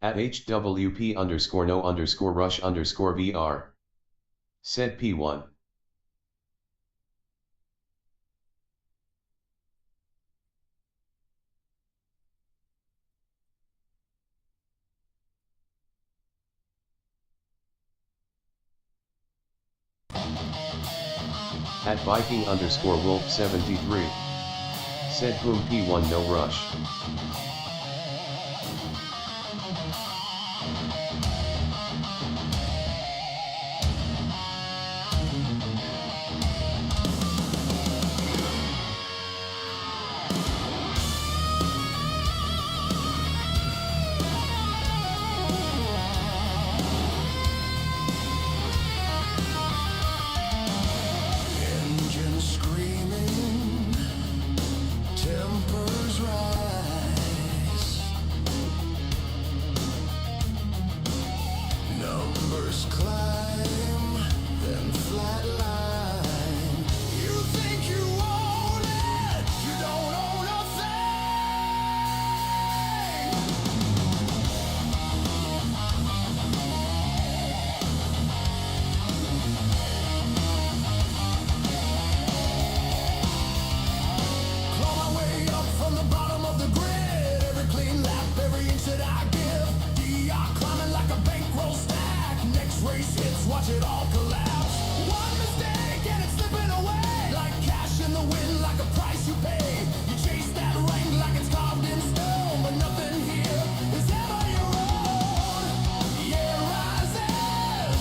At HWP underscore no underscore rush underscore VR. Said P1. At Viking underscore Wolf 73. Said boom P1 no rush. Watch it all collapse. One mistake and it's slipping away. Like cash in the wind, like a price you pay. You chase that rank like it's carved in stone, but nothing here is ever your own. Yeah, it rises,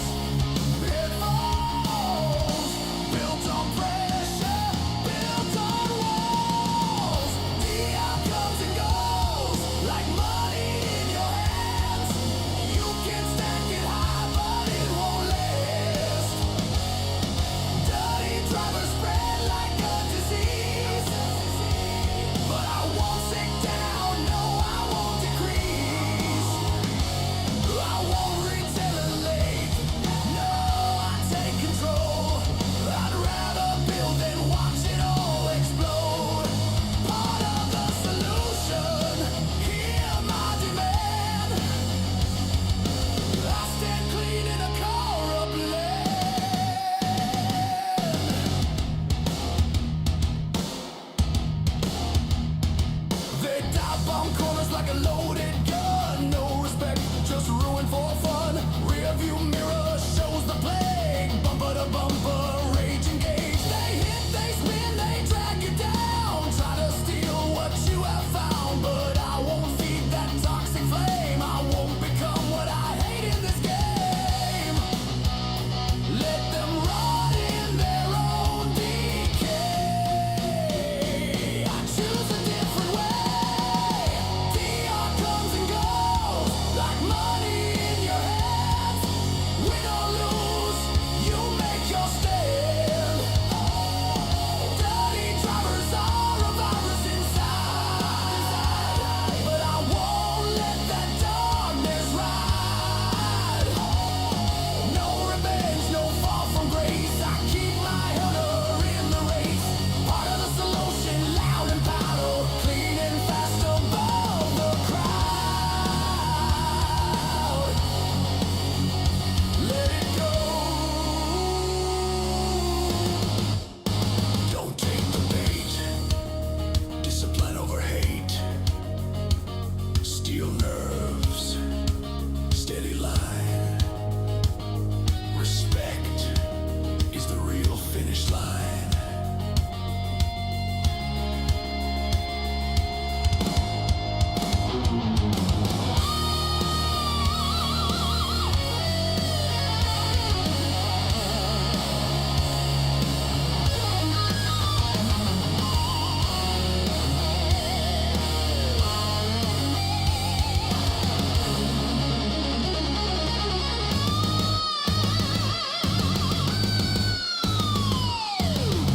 it falls. Built on pressure, built on walls. The outcomes and goes like money in your hands. You can stack it high, but it won't last. Dirty drivers spread like a disease, but I won't sit down, no, I won't decrease. I won't retaliate, no, I take control. I'd rather build than watch it all explode. Part of the solution, hear my demand. I stand clean in a corrupt land. They dive on corners like a loaded gun. No respect, just ruin for fun. Rear view mirror shows the plague. Bumper to bumper, rage engage. They hit, they spin, they drag you down. Try to steal what you have found, but I won't feed that toxic flame. I won't become what I hate in this game. Let them rot in their own decay. I choose a different way. DR comes and goes like money in your hands. Win or lose, you make your stand. Dirty drivers are a virus inside, but I won't let that darkness ride. No revenge, no fall from grace. I keep my honor in the race. Part of the solution, loud and powerful, clean and fast above the crowd. Let it go. Don't take the bait. Discipline over hate. Steel nerves. Steady line. Respect is the real finish line.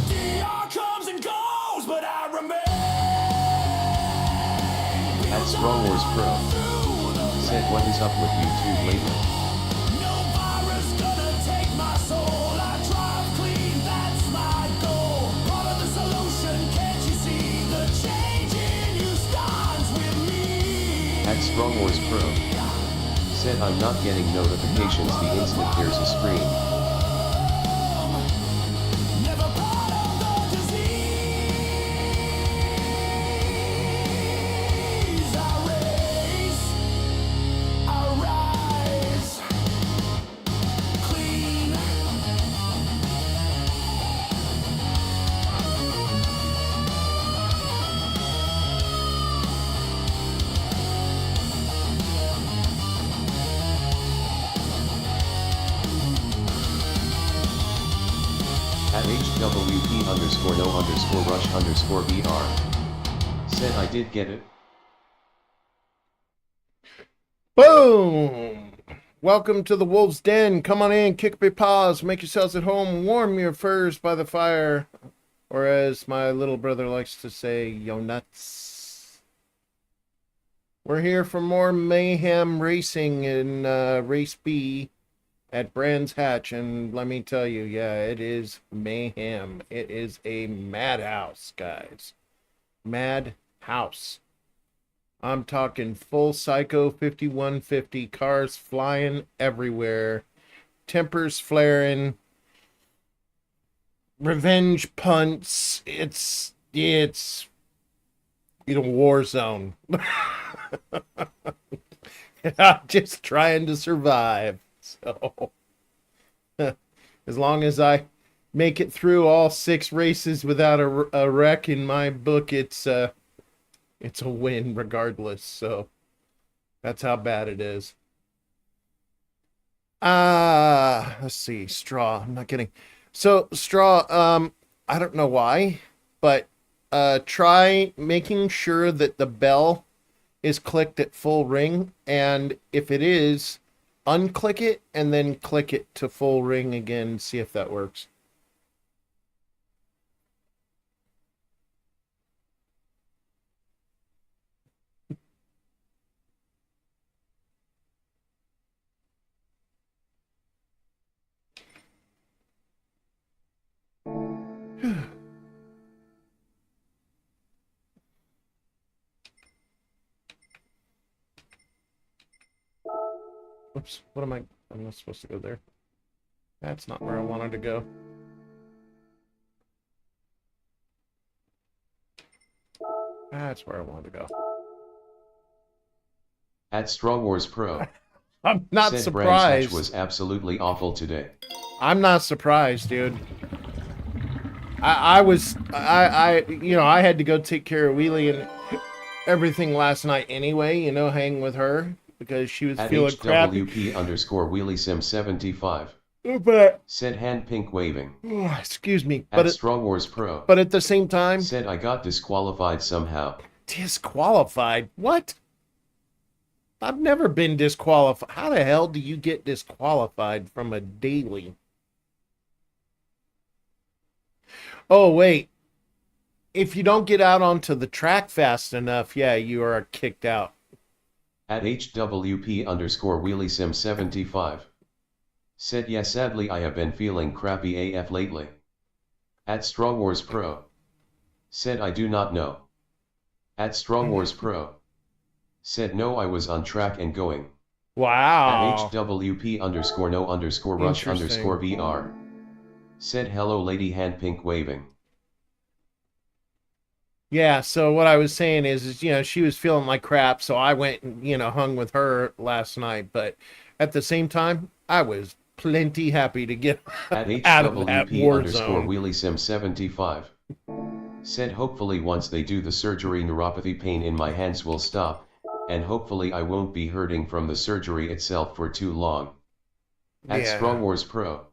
DR comes and goes, but I remain. At Strong Wars Pro. Said what is up with YouTube lately? No virus gonna take my soul. I drive clean, that's my goal. Part of the solution, can't you see? The change in you starts with me. At Strong Wars Pro. Said I'm not getting notifications the instant there's a screen. Never part of the disease. I raise, I rise, clean. At HWP_no_rush_VR. Said I did get it. Boom! Welcome to the Wolves Den. Come on in, kick up your paws, make yourselves at home, warm your furs by the fire. Or as my little brother likes to say, yo nuts. We're here for more Mayhem racing in Race B at Brands Hatch. And let me tell you, yeah, it is mayhem. It is a madhouse, guys. Madhouse. I'm talking full psycho 5150, cars flying everywhere, tempers flaring, revenge punts. It's war zone. I'm just trying to survive. So as long as I make it through all 6 races without a wreck in my book, it's a win regardless. So that's how bad it is. Let's see. Straw. I'm not kidding. So Straw, I don't know why, but try making sure that the bell is clicked at full ring, and if it is, unclick it and then click it to full ring again. See if that works. Oops, what am I? I'm not supposed to go there. That's not where I wanted to go. That's where I wanted to go. At Strong Wars Pro. I'm not said Brands surprised. Hatch was absolutely awful today. I'm not surprised, dude. I had to go take care of Wheelie and everything last night anyway, hang with her because she was at feeling crappy. HWP_WheelieSim75. But said hand pink waving. Excuse me, At Strong Wars Pro. But at the same time, said I got disqualified somehow. Disqualified? What? I've never been disqualified. How the hell do you get disqualified from a daily? Oh, wait. If you don't get out onto the track fast enough, yeah, you are kicked out. At HWP_WheelieSim75. said yeah, sadly I have been feeling crappy AF lately. At Strong Wars Pro. said I do not know. At Strong Wars Pro. said no, I was on track and going. Wow. At HWP_no_rush_VR. said hello lady hand pink waving. Yeah, so what I was saying is she was feeling like crap, so I went and, hung with her last night. But at the same time, I was plenty happy to get out of that war zone. HWP_WheelieSim75. said hopefully once they do the surgery neuropathy pain in my hands will stop, and hopefully I won't be hurting from the surgery itself for too long. At Strong Wars Pro.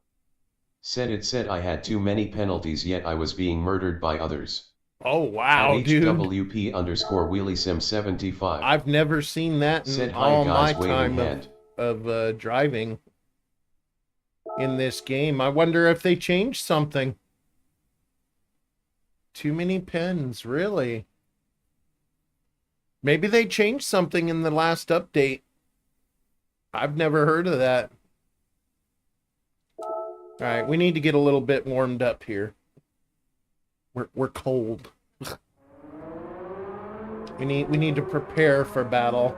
said I had too many penalties yet I was being murdered by others. Oh wow, at dude. HWP_WheelieSim75. I've never seen that in said all hi guys, my time of driving in this game. I wonder if they changed something. Too many pens, really? Maybe they changed something in the last update. I've never heard of that. All right, we need to get a little bit warmed up here. We're cold. we need to prepare for battle.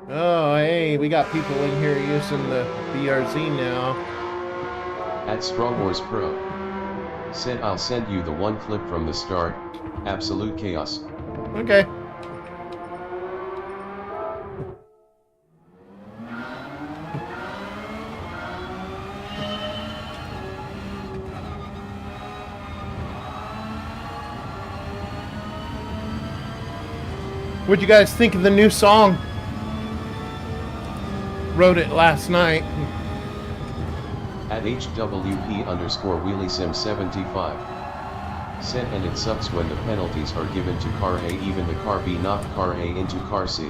Oh, hey, we got people in here using the BRZ now. At Strong Wars Pro. Said I'll send you the one clip from the start, absolute chaos. Okay. What'd you guys think of the new song? Wrote it last night. At HWP_WheelieSim75. Said and it sucks when the penalties are given to car A even the car B knocked car A into car C.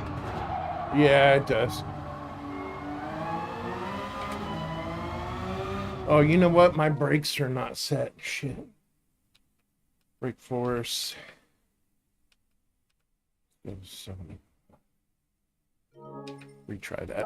Yeah, it does. Oh, you know what? My brakes are not set. Shit. Brake force. Retry that.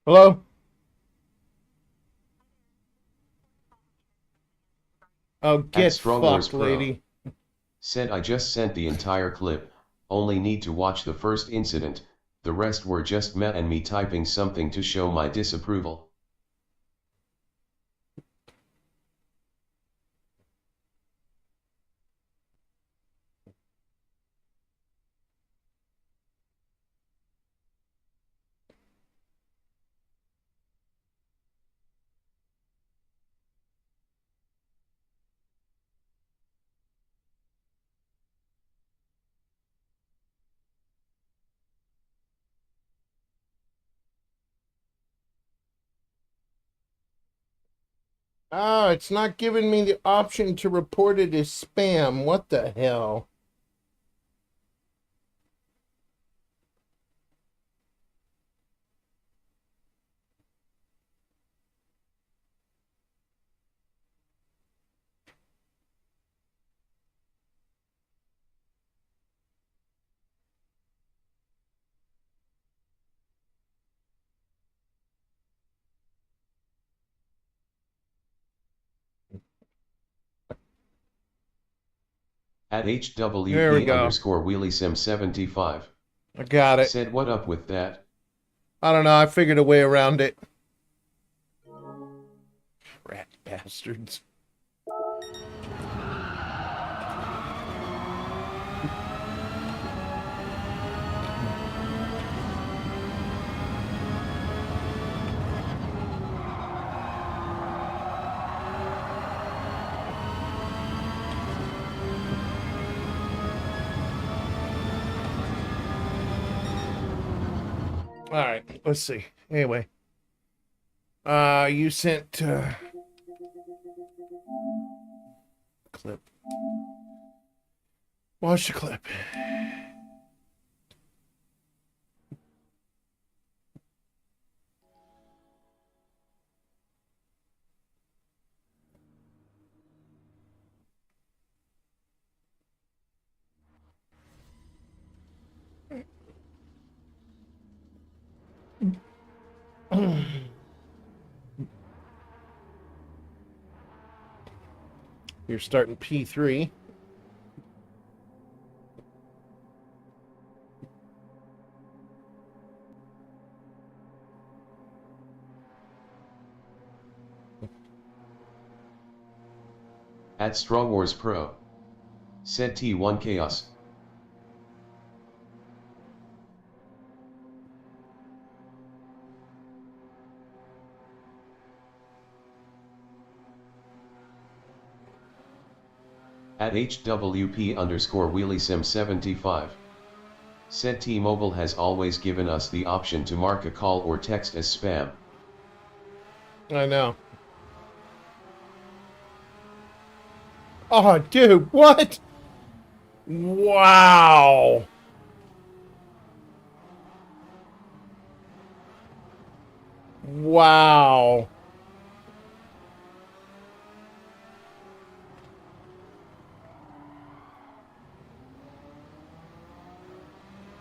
Hello? Oh, At get Strong Wars fucked, Pro. lady. Said I just sent the entire clip, only need to watch the first incident, the rest were just meh and me typing something to show my disapproval. Ah, it's not giving me the option to report it as spam. What the hell? At There we go. HWP_WheelieSim75. I got it. Said what up with that? I don't know. I figured a way around it. Rat bastards. All right, let's see. Anyway, you sent clip. Watch the clip. You're starting P3. At Strong Wars Pro. Said T1 Chaos. At HWP_WheelieSim75. Said T-Mobile has always given us the option to mark a call or text as spam. I know. Oh, dude, what? Wow. Wow.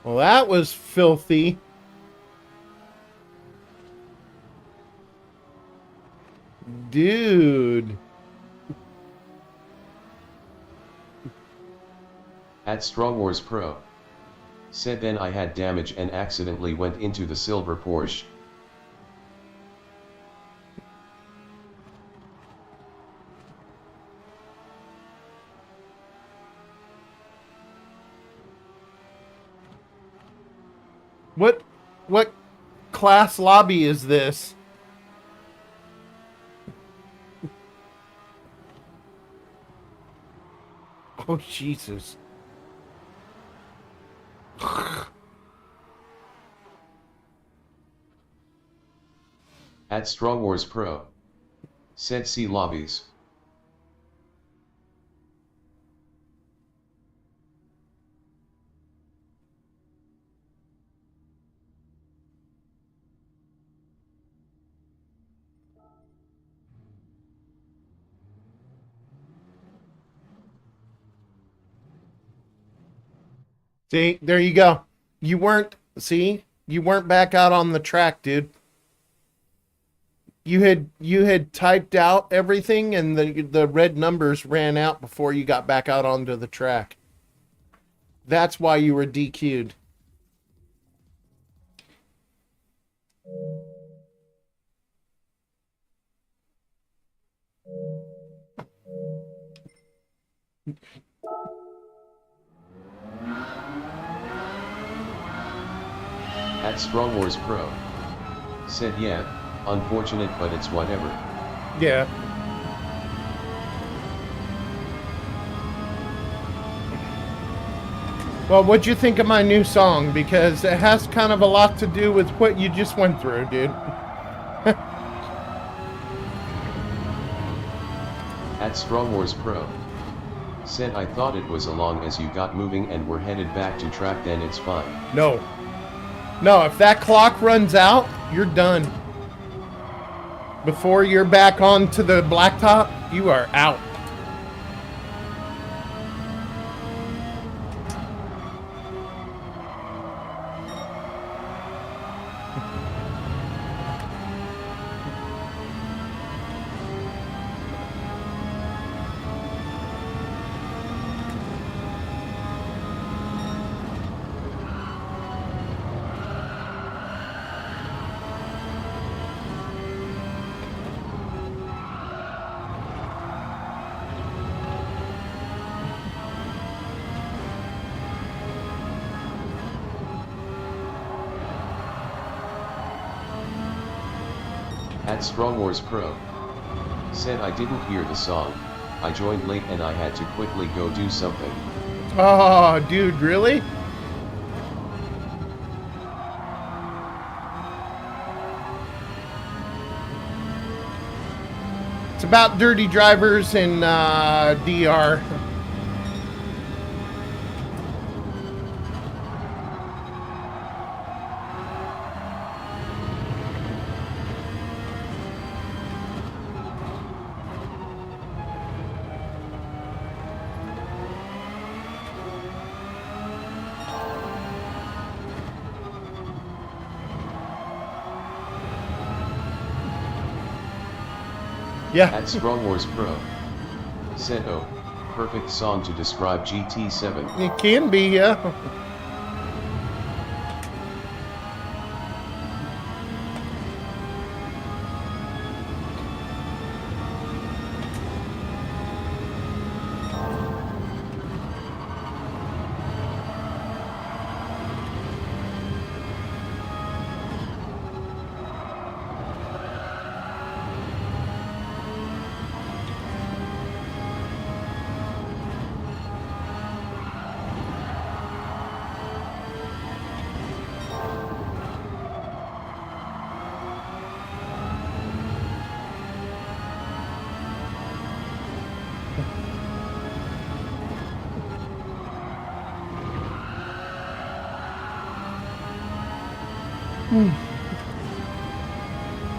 Well, that was filthy. Dude. At Strong Wars Pro. Said then I had damage and accidentally went into the silver Porsche. What class lobby is this? Oh, Jesus. At Strong Wars Pro. Said see lobbies. See, there you go. You weren't back out on the track, dude. You had typed out everything and the red numbers ran out before you got back out onto the track. That's why you were DQ'd. At Strong Wars Pro. Said yeah, unfortunate but it's whatever. Yeah. Well, what'd you think of my new song? Because it has kind of a lot to do with what you just went through, dude. At Strong Wars Pro. Said I thought it was along as you got moving and were headed back to track, then it's fine. No. No, if that clock runs out, you're done. Before you're back onto the blacktop, you are out. At Strong Wars Pro. Said I didn't hear the song, I joined late and I had to quickly go do something. Oh, dude, really? It's about dirty drivers in DR. Yeah. At Strong Wars Pro. Said oh, perfect song to describe GT7. It can be, yeah.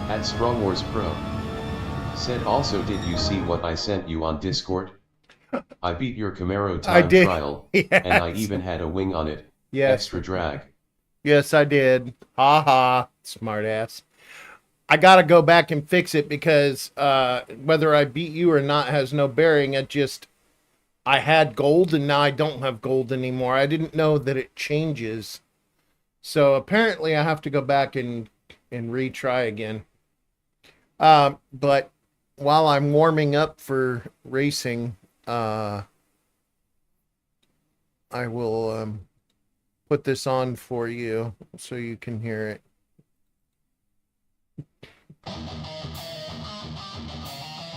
At Strong Wars Pro. Said also, did you see what I sent you on Discord? I beat your Camaro I time did. trial, Yes. and I even had a wing on it. Yes. Extra drag. Yes, I did. Ha ha. Smart ass. I gotta go back and fix it because whether I beat you or not has no bearing. I had gold and now I don't have gold anymore. I didn't know that it changes. So apparently I have to go back and retry again. But while I'm warming up for racing, I will put this on for you so you can hear it.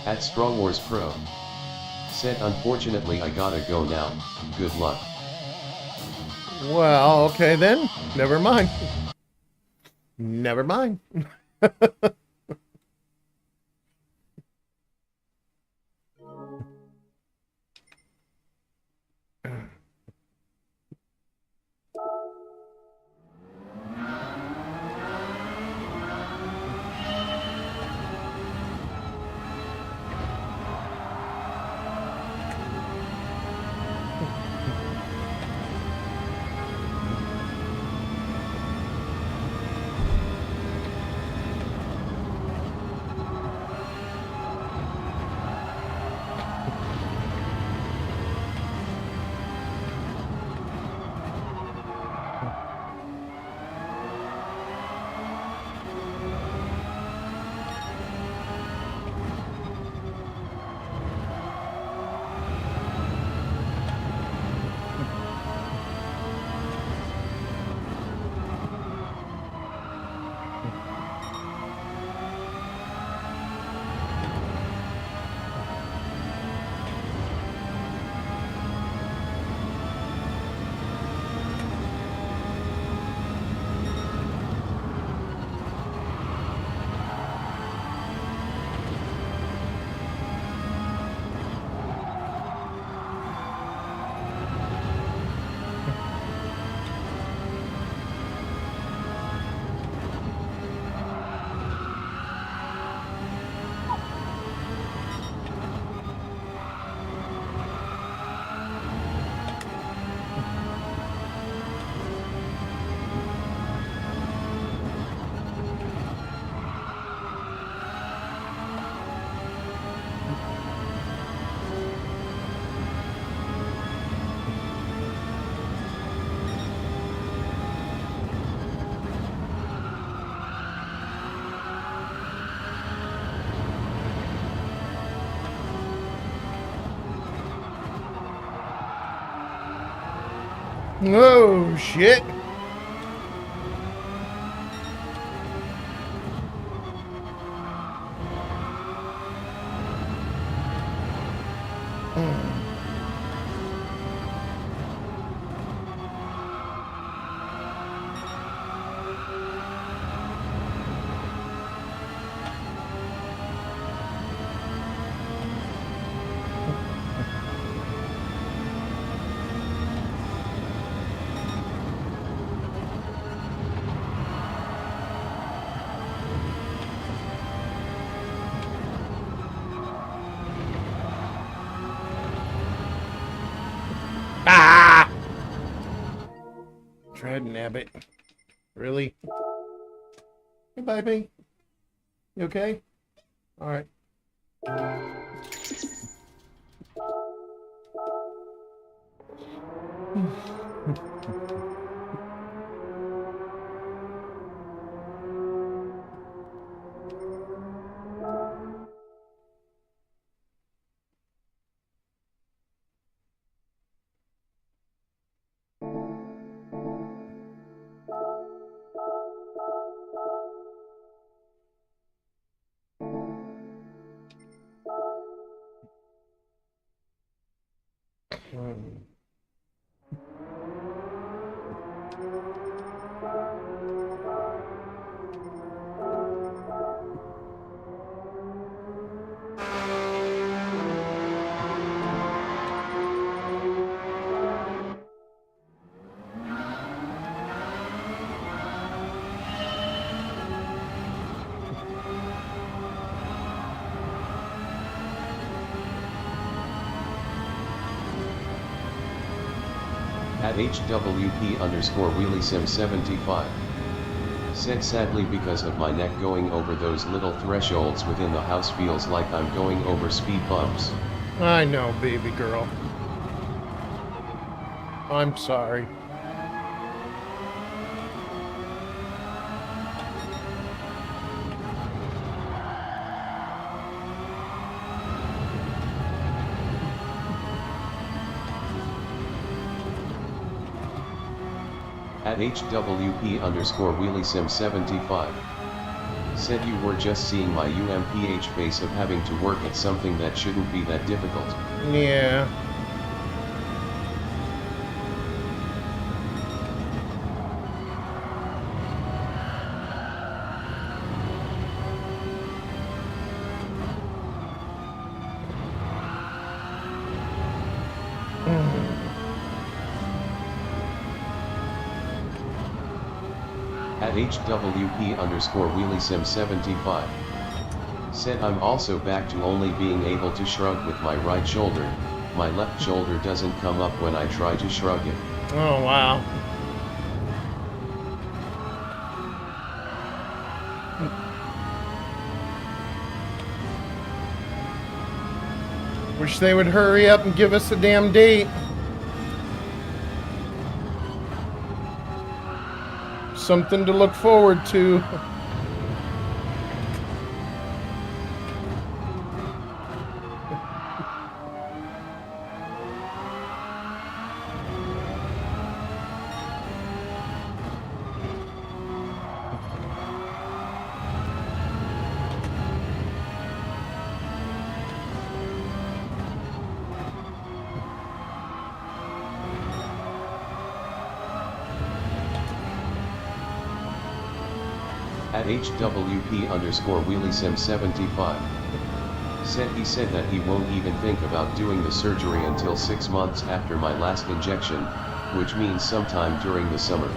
At Strong Wars Pro. Said unfortunately I gotta go now, good luck. Well, okay then. Never mind. Never mind. Oh, shit. Ah! Dread nabbit. Really? Hey, baby. You okay? Alright. At HWP_WheelieSim75. Said sadly because of my neck going over those little thresholds within the house feels like I'm going over speed bumps. I know, baby girl. I'm sorry. At HWP_WheelieSim75. Said you were just seeing my UMPH face of having to work at something that shouldn't be that difficult. Yeah. At HWP_WheelieSim75. Said I'm also back to only being able to shrug with my right shoulder. My left shoulder doesn't come up when I try to shrug it. Oh, wow. Wish they would hurry up and give us a damn date. Something to look forward to. At HWP_WheelieSim75. He said that he won't even think about doing the surgery until 6 months after my last injection, which means sometime during the summer.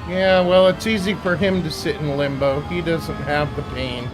Yeah, well, it's easy for him to sit in limbo. He doesn't have the pain.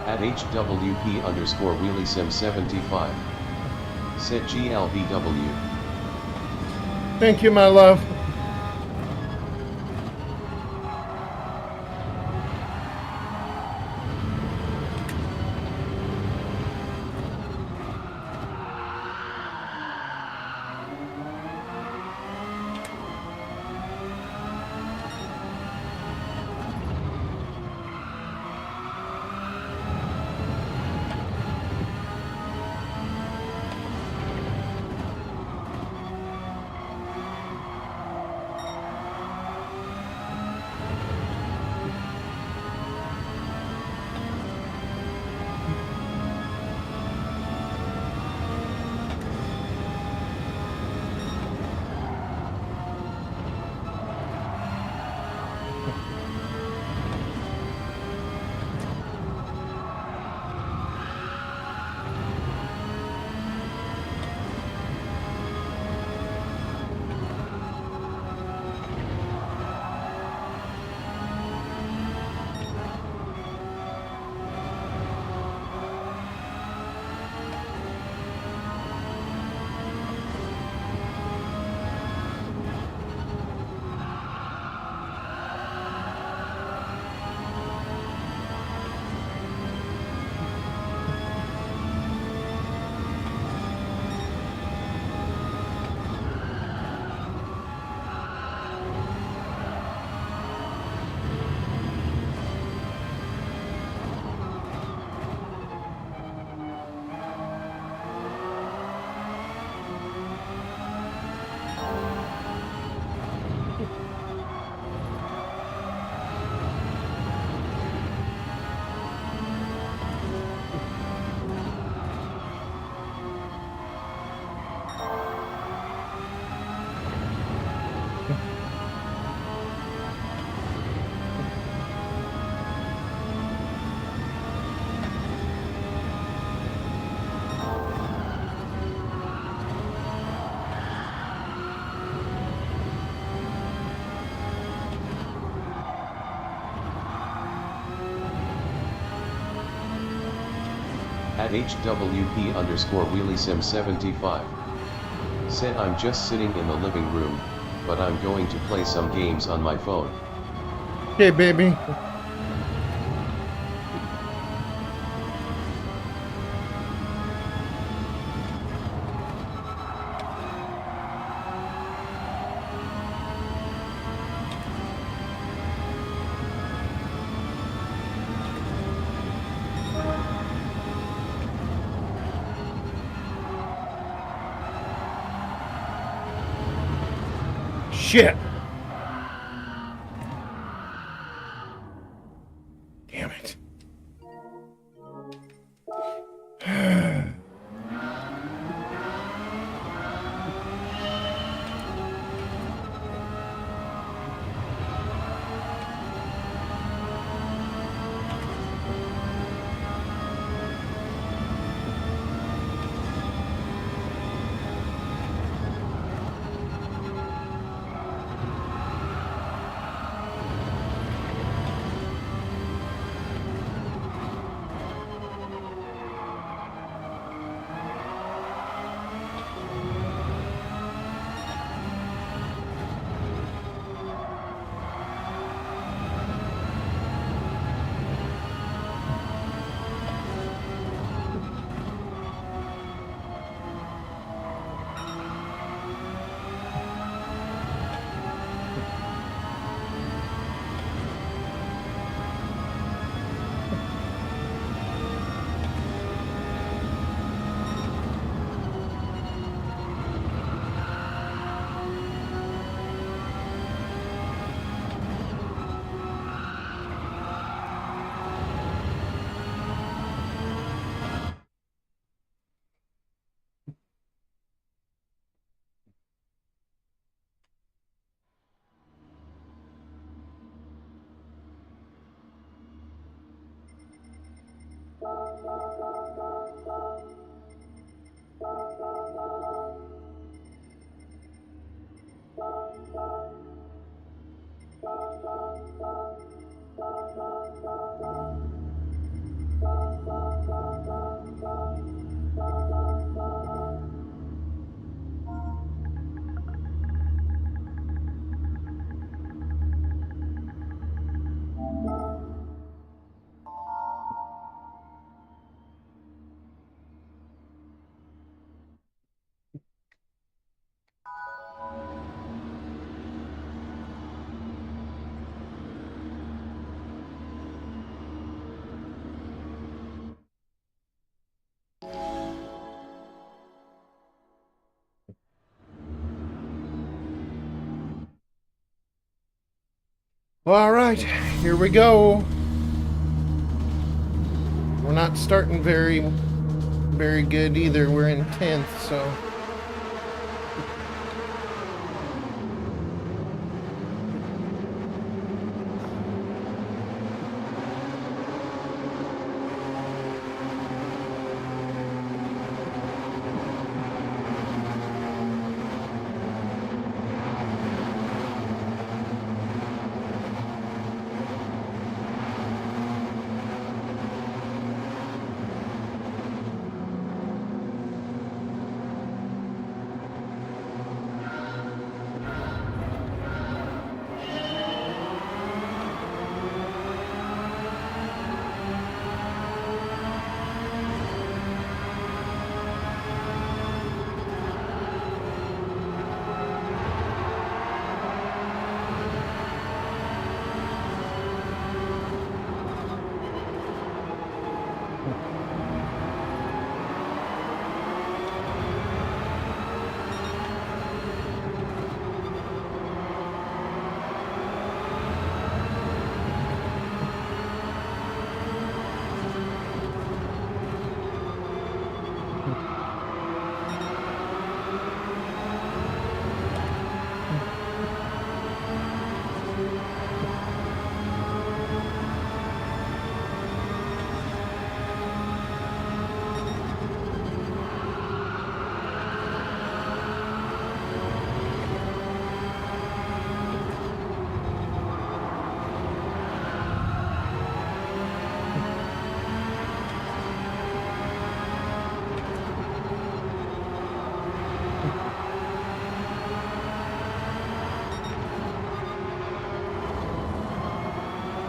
At HWP underscore WheelieSim75. Set GLBW. Thank you, my love. At HWP underscore WheelieSim75. Said I'm just sitting in the living room, but I'm going to play some games on my phone. Okay, baby. Shit. Damn it. All right, here we go. We're not starting very good either. We're in 10th, so.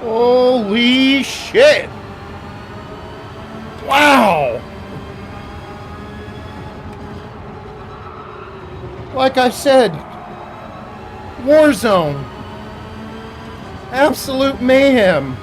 Holy shit! Wow! Like I said, Warzone. Absolute mayhem.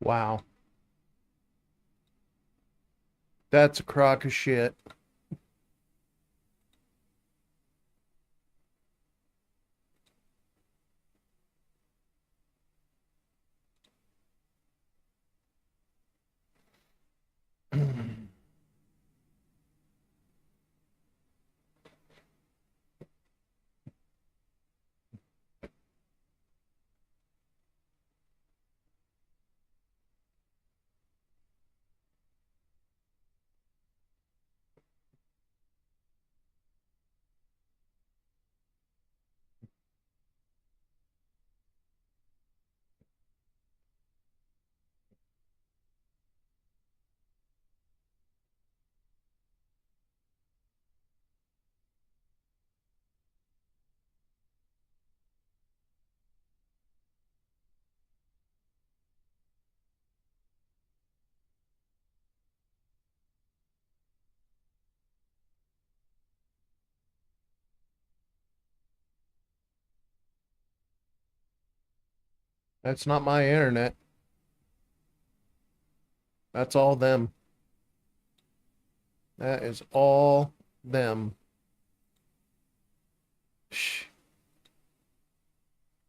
Wow. That's a crock of shit. That's not my internet. That's all them. That is all them. Shh.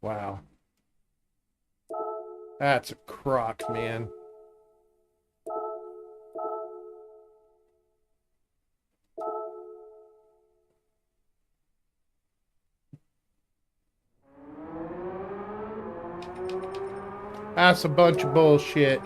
Wow. That's a crock, man. That's a bunch of bullshit.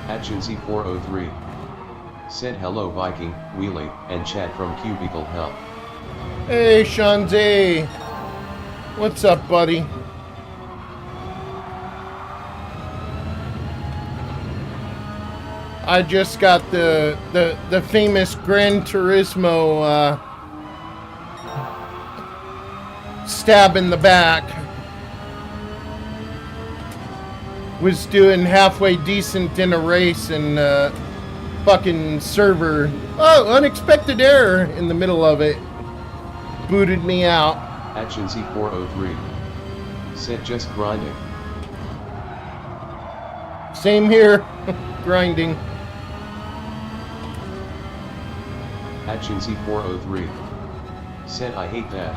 Atchincy 403 said hello Viking, Wheelie, and chat from Cubicle Hell. Hey, Shanzi. What's up, buddy? I just got the famous Gran Turismo stab in the back. Was doing halfway decent in a race and fucking server, oh, unexpected error in the middle of it. Booted me out. Atchincy 403 said just grinding. Same here. Grinding. Atchincy 403 said I hate that.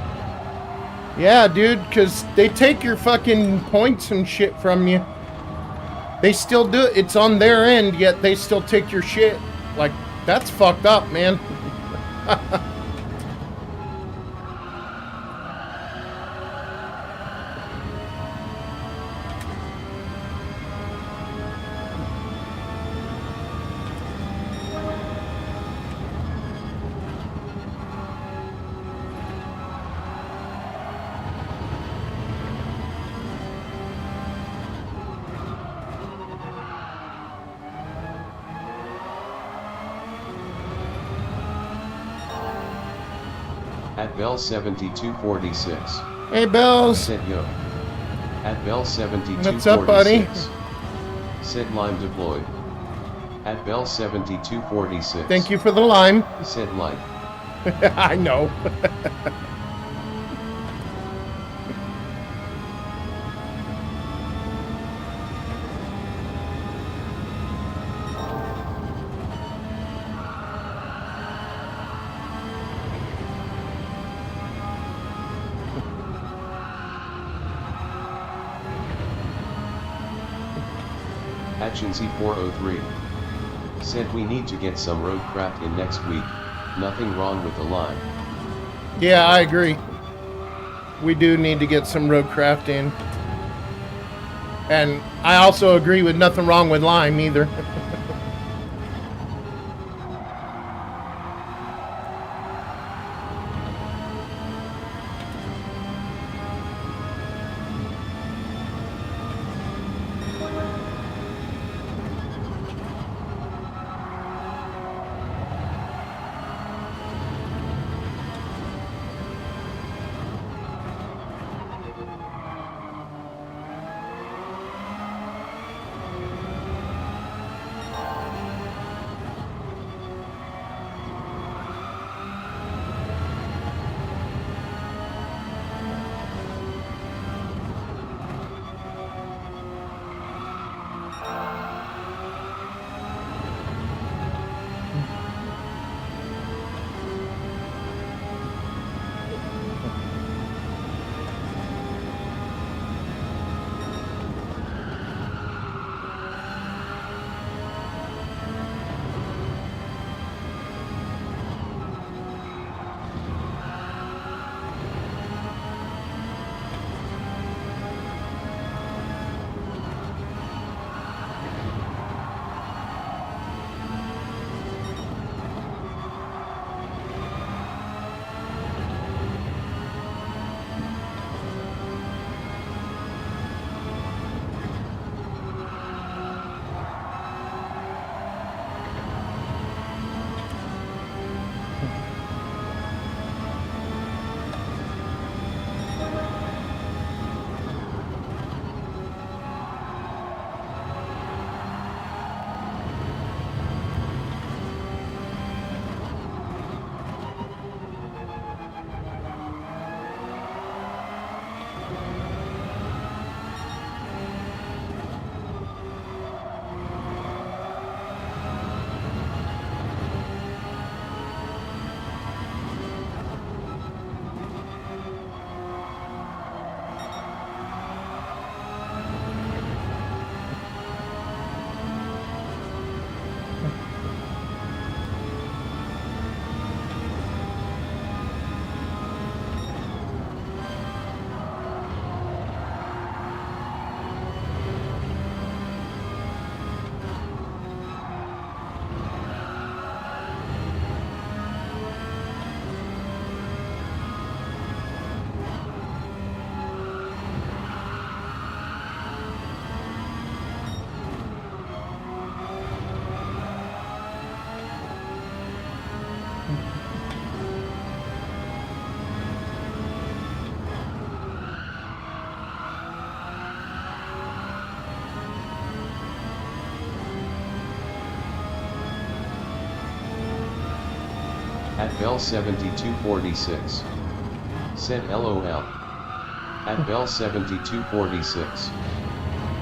Yeah, dude, because they take your fucking points and shit from you. They still do it. It's on their end, yet they still take your shit. Like, that's fucked up, man. At Bell 7246. Hey, Bells. Said yo. At Bell 7246. What's up, buddy? Said lime deployed. At Bell 7246. Thank you for the lime. Said like. I know. Atchinzy 403. Said we need to get some roadcraft in next week. Nothing wrong with the line. Yeah, I agree. We do need to get some roadcraft in. And I also agree with nothing wrong with lime either. At Bell 7246. Said LOL. At Bell 7246.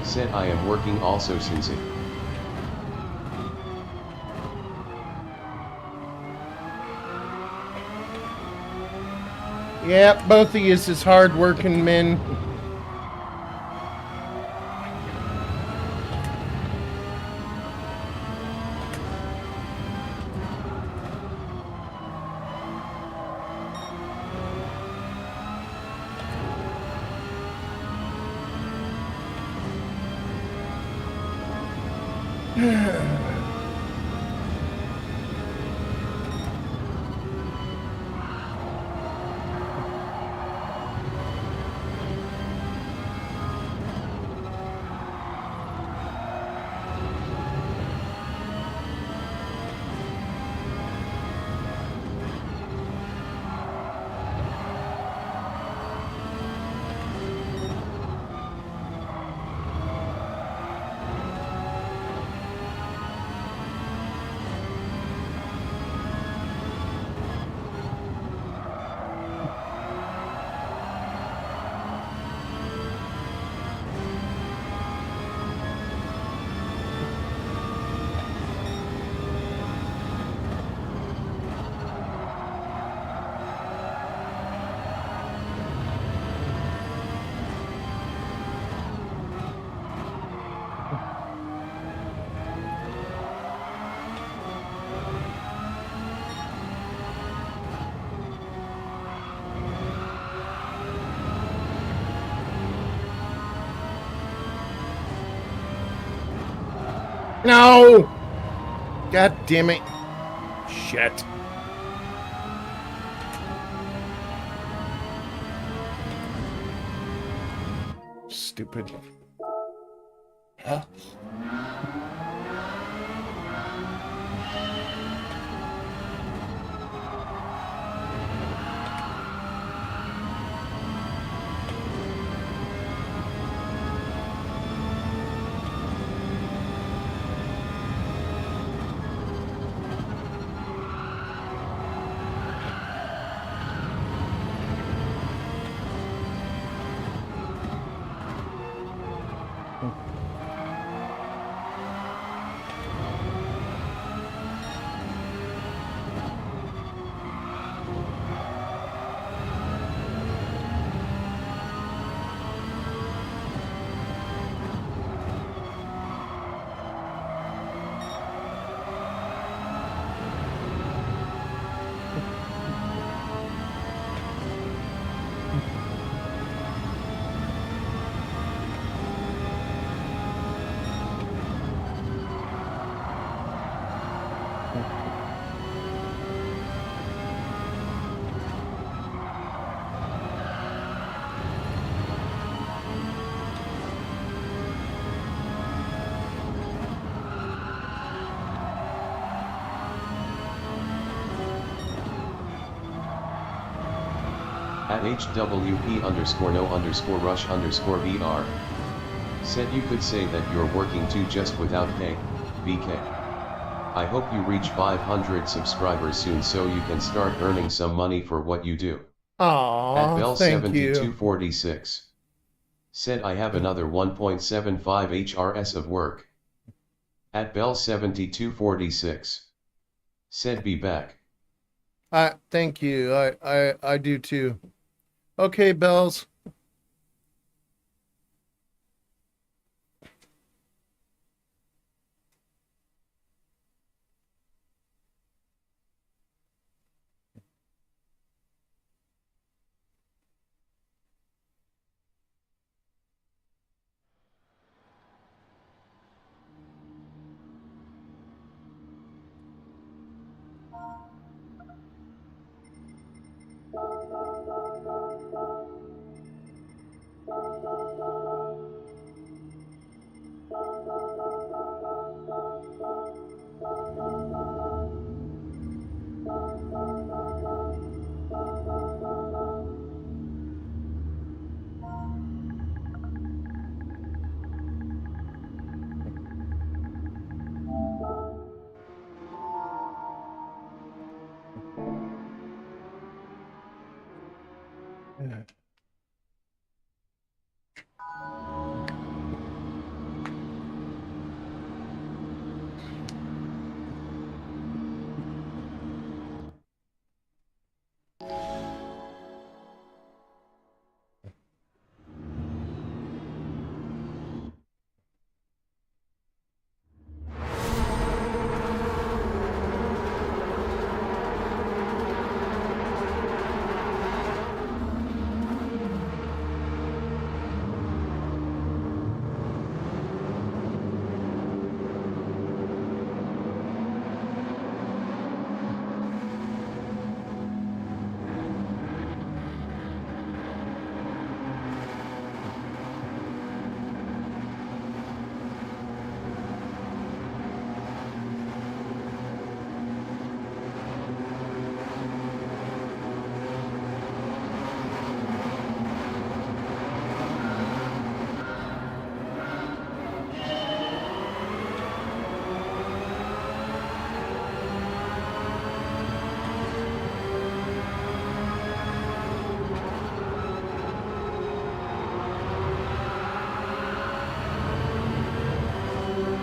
Said I am working also since it. Yeah, both of you is hard working men. No! God damn it. Shit. Stupid. Huh? At HWP_no_rush_VR. Said you could say that you're working too just without pay, BK. I hope you reach 500 subscribers soon so you can start earning some money for what you do. At Aw, thank you. Bell7246. Said I have another 1.75 HRS of work. At Bell7246. Said be back. Thank you. I do too. Okay, Bells.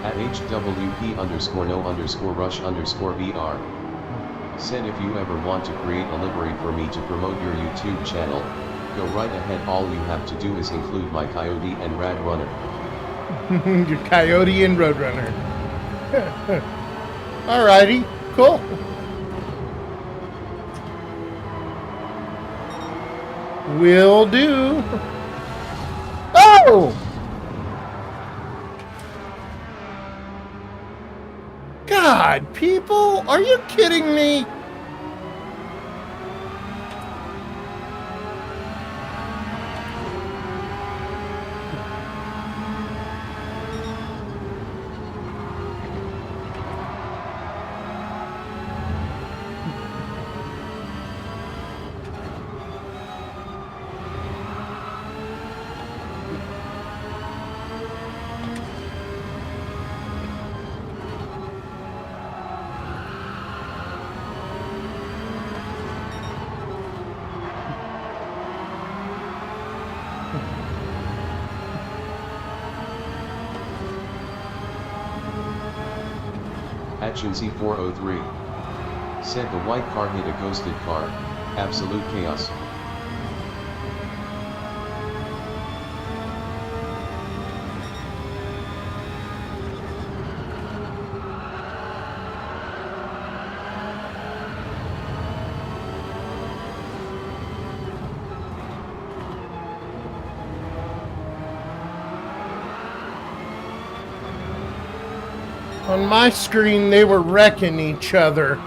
At HWP_no_rush_VR. Said if you ever want to create a livery for me to promote your YouTube channel, go right ahead. All you have to do is include my Coyote and Rad Runner. Your Coyote and Roadrunner. Alrighty, cool. Will do. Oh! God, people, are you kidding me? Atchinsi 403 said the white car hit a ghosted car, absolute chaos. On my screen, they were wrecking each other.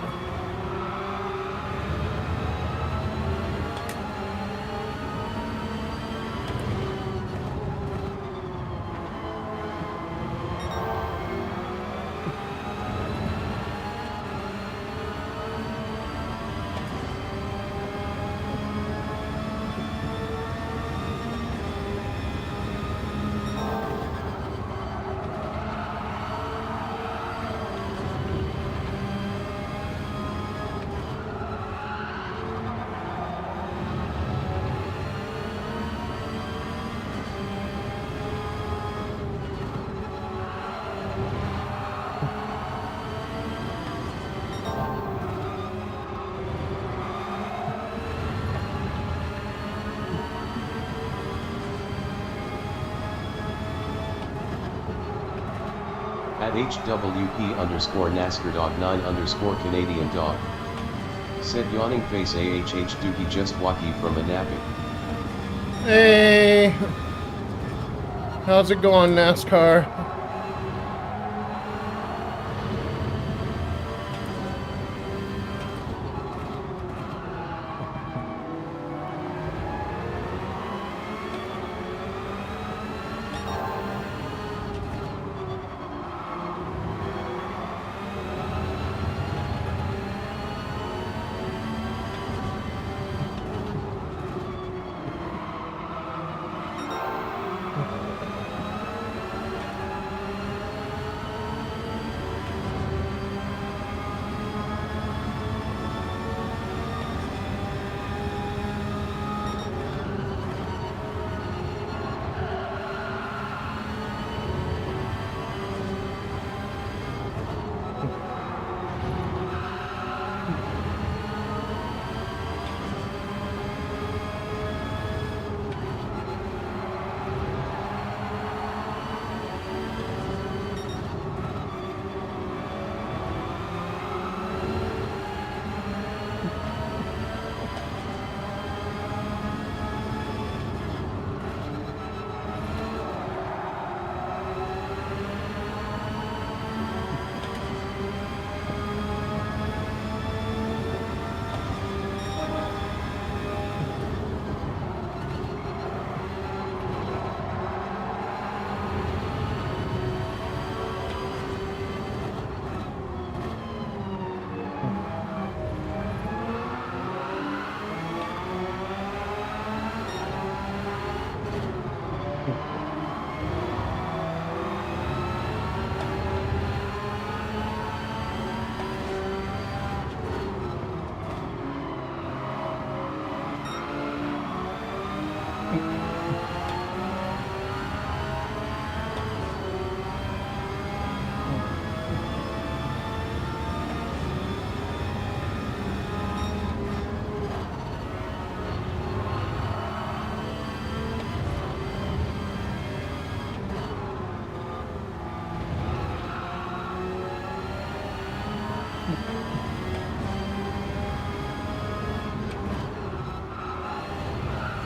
At HWP underscore NASCAR dog 9 underscore Canadian dog. Said yawning face AHH Dookie just wacky from a napping. Hey, how's it going, NASCAR?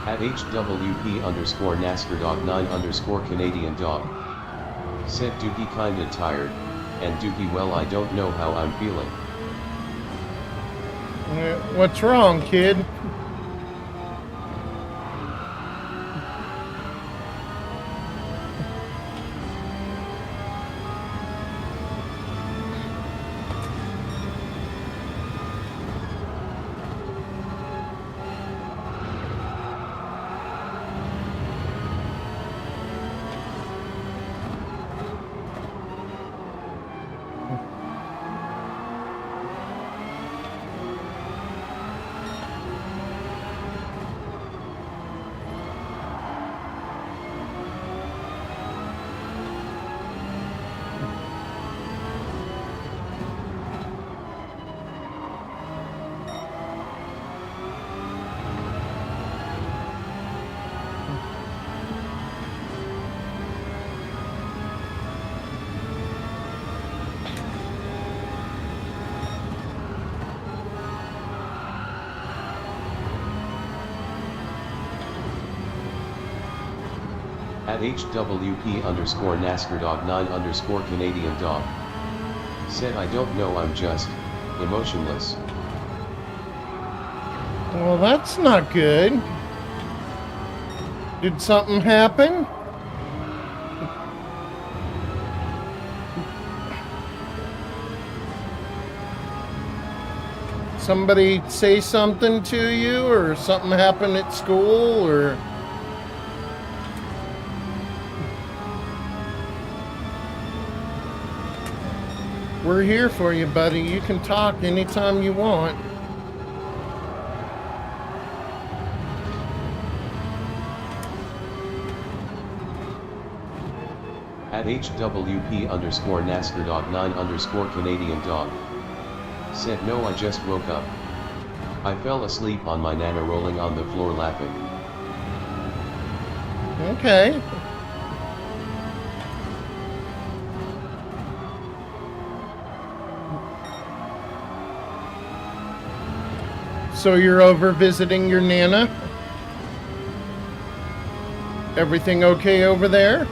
At HWP underscore NASCAR dog 9 underscore Canadian dog. Said Doogie kinda tired, and Dookie, well, I don't know how I'm feeling. What's wrong, kid? At HWP underscore NASCAR dog 9 underscore Canadian dog. Said, I don't know, I'm just emotionless. Well, that's not good. Did something happen? Somebody say something to you, or something happened at school, or... We're here for you, buddy. You can talk anytime you want. At HWP underscore NASCAR dog 9 underscore Canadian dog. Said, no, I just woke up. I fell asleep on my nana rolling on the floor laughing. Okay. So you're over visiting your Nana? Everything okay over there?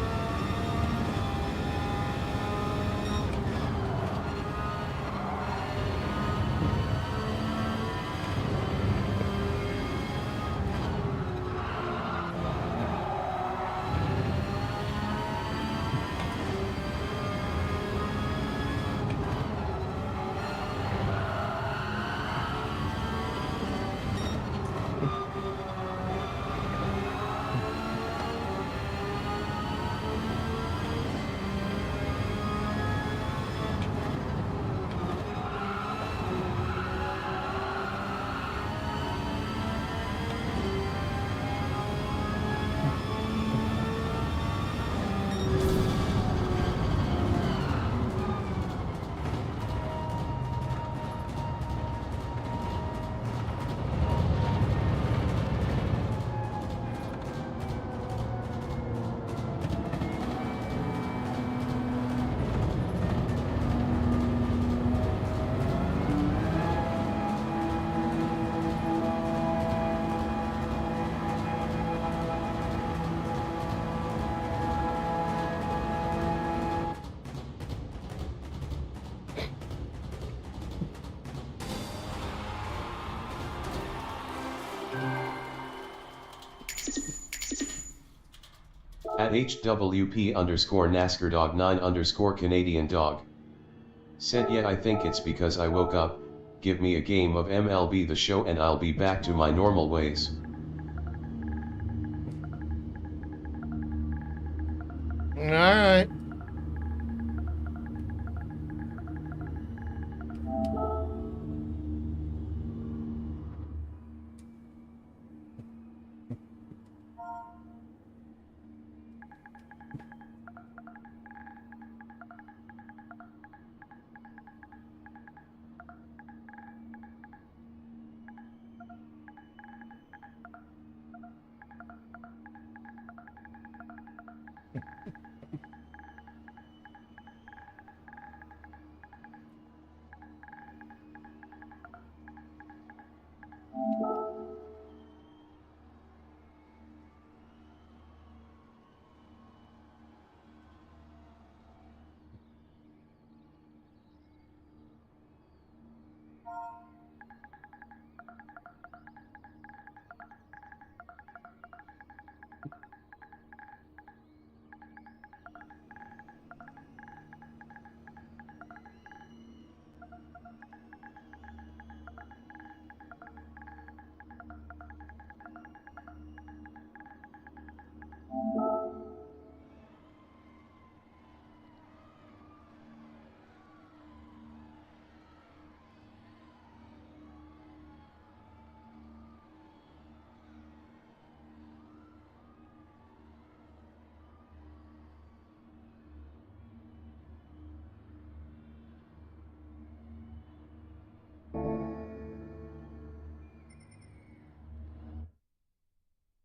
At HWP underscore NASCAR dog 9 underscore Canadian dog. Said, yeah, I think it's because I woke up. Give me a game of MLB The Show and I'll be back to my normal ways. Alright.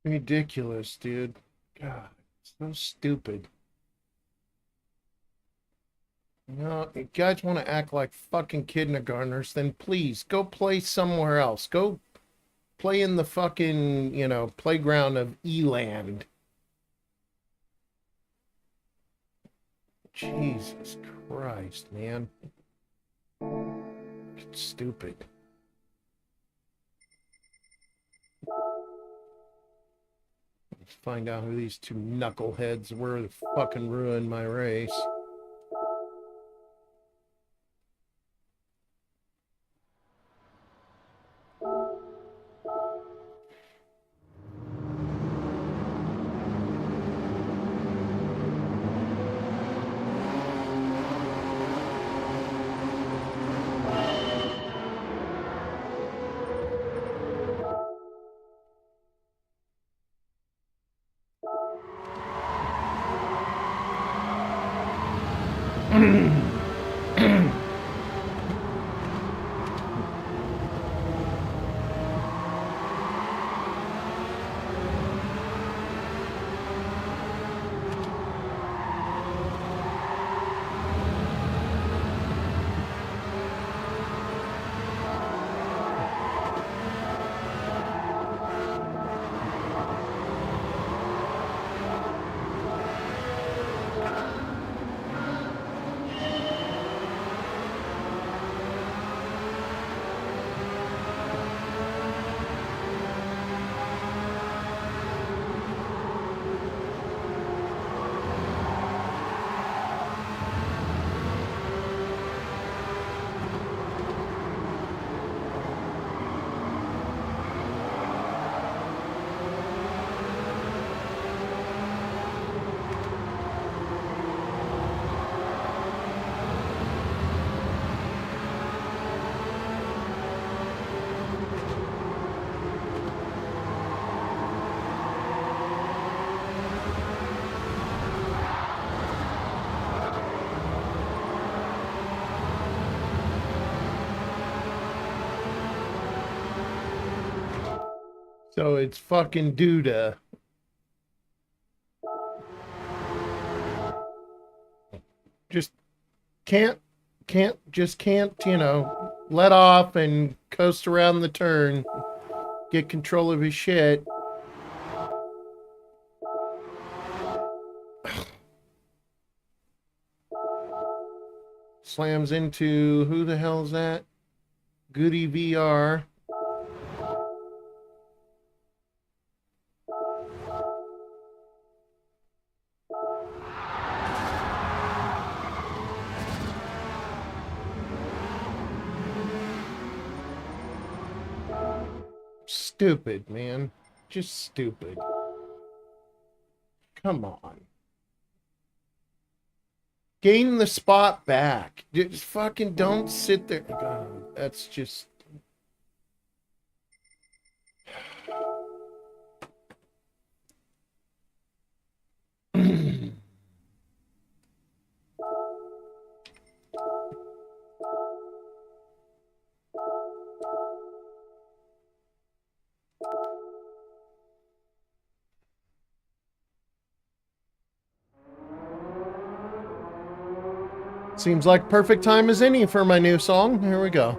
Ridiculous, dude. God, so stupid. You know, if you guys want to act like fucking kindergartners, then please go play somewhere else. Go play in the fucking, playground of Eland. Jesus Christ, man. It's stupid. Let's find out who these two knuckleheads were that fucking ruined my race. So it's fucking Duda. Just can't, let off and coast around the turn, get control of his shit. Slams into, who the hell's that? Goody VR. Stupid, man. Just stupid. Come on. Gain the spot back. Just fucking don't sit there. God, that's just... Seems like perfect time as any for my new song. Here we go.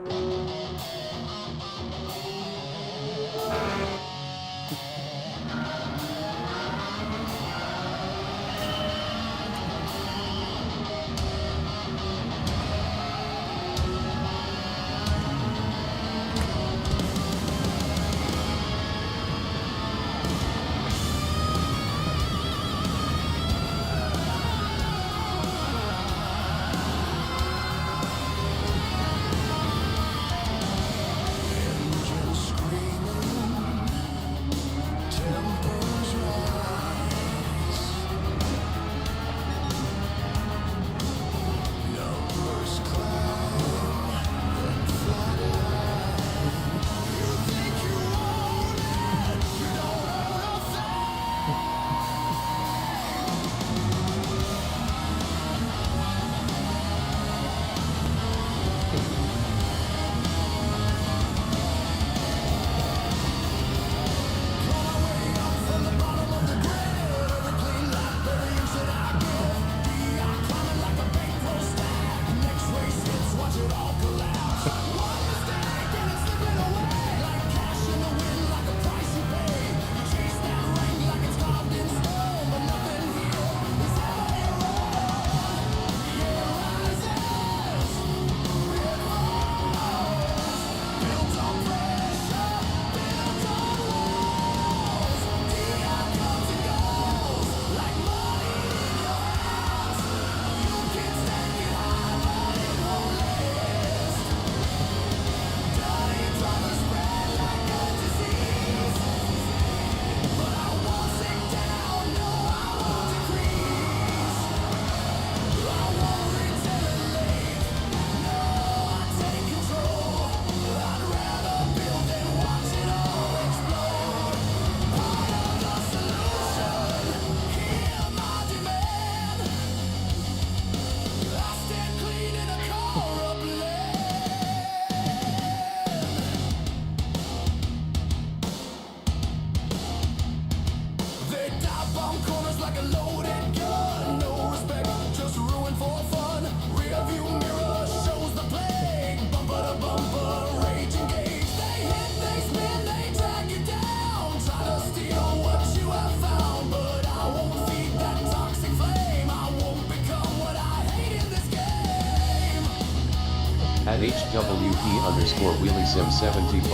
At HWP_WheelieSim75.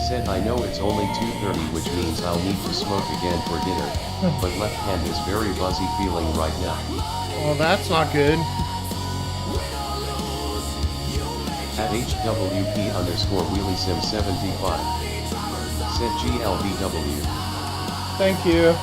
Said I know it's only 2:30, which means I'll need to smoke again for dinner, but left hand is very buzzy feeling right now. Well, that's not good. At HWP_WheelieSim75. Said GLBW. Thank you.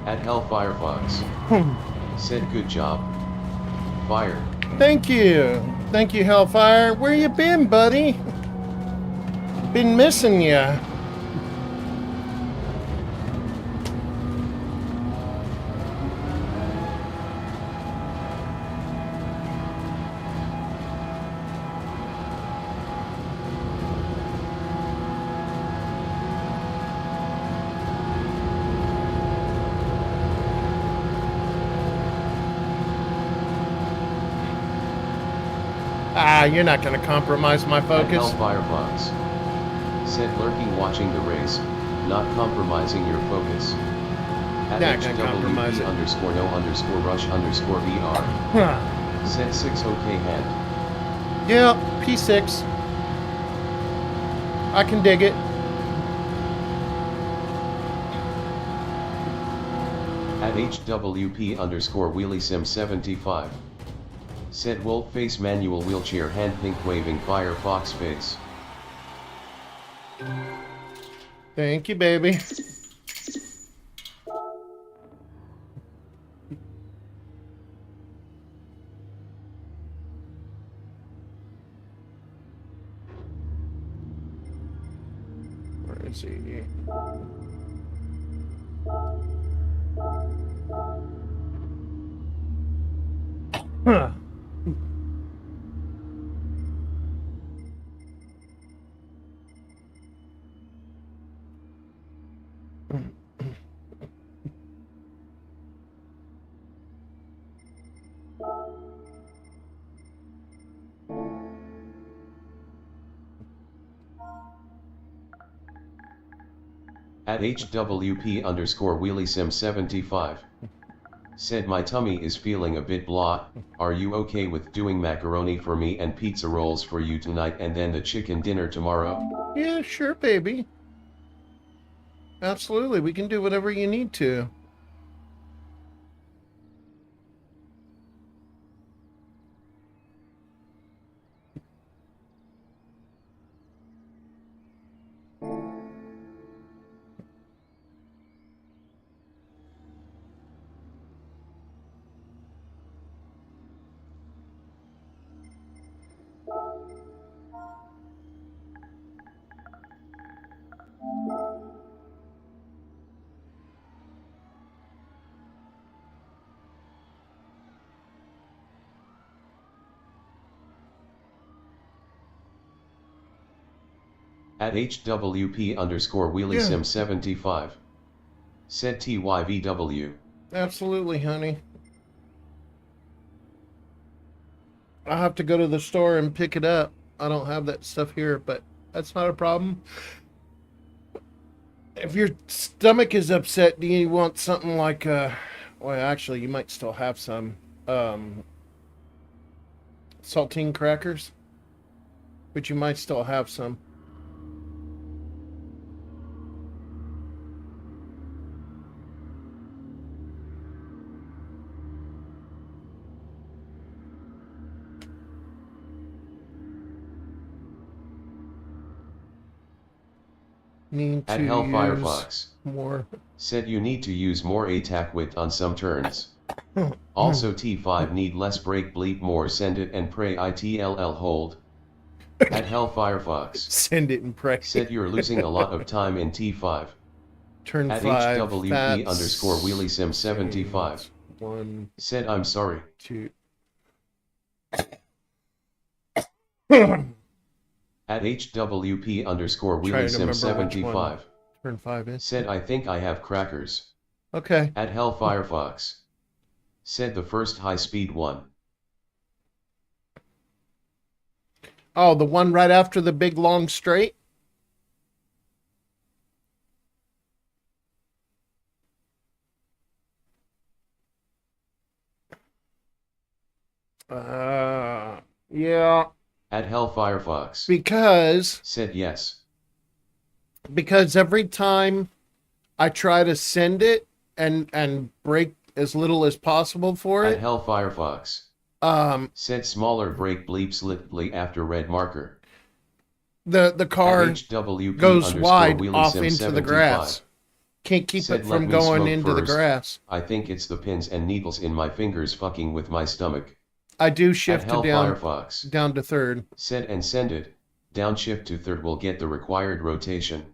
At Hellfire Fox. Said good job. Fire. Thank you. Thank you, Hellfire. Where you been, buddy? Been missing ya. Ah, you're not gonna compromise my At focus. Hellfire Fox. Said lurking watching the race, not compromising your focus. Not gonna compromise HWP it. underscore no underscore rush underscore VR. Huh. Set 6 OK hand. Yeah, P6. I can dig it. At HWP underscore wheelie sim 75. Set wolf face manual wheelchair hand pink waving Firefox face. Thank you, baby. Where is he? Huh. At HWP underscore wheelie sim 75. Said my tummy is feeling a bit blah, are you okay with doing macaroni for me and pizza rolls for you tonight and then the chicken dinner tomorrow? Yeah, sure, baby. Absolutely, we can do whatever you need to. At HWP underscore wheelie Yeah. sim 75. Said TYVW. Absolutely, honey. I'll have to go to the store and pick it up. I don't have that stuff here, but that's not a problem. If your stomach is upset, do you want something like, well, actually, you might still have some, saltine crackers? But you might still have some. Need At to Hellfirefox. use more. Said you need to use more attack width on some turns. Also T5 need less brake bleep more send it and pray ITLL hold. At Hellfirefox. Send it and pray. Said you're losing a lot of time in T5. Turn At 5. HWP That's underscore wheelie sim 75. 1, Said I'm sorry. 2. At HWP underscore Trying wheelie to sim remember which one. 75. Turn 5 is. Said I think I have crackers. Okay. At Hellfirefox. Said the first high speed one. Oh, the one right after the big long straight? Yeah. At Hellfirefox. Because Said yes. every time I try to send it and break as little as possible for At it, Hellfirefox. Said smaller brake bleeps litly after red marker. the car At HWP goes underscore wide wheelie off sim into the 75. grass. Can't keep Said it let from me going smoke into the first. grass. I think it's the pins and needles in my fingers fucking with my stomach. I do At shift to down Hellfirefox. down to third. Said and send it. Downshift to third will get the required rotation.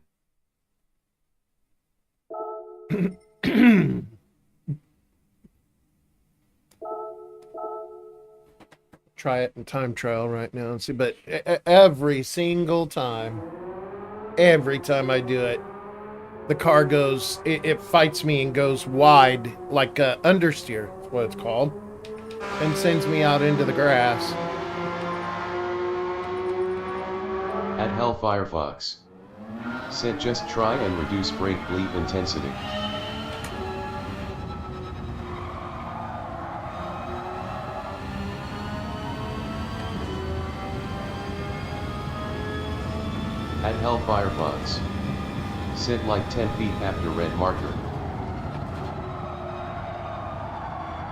Try it in time trial right now and see. But every single time I do it, the car goes. It fights me and goes wide like understeer. That's what it's called, and sends me out into the grass. At Hellfirefox. Said just try and reduce brake bleep intensity. At Hellfire Bugs. Sit like 10 feet after red marker.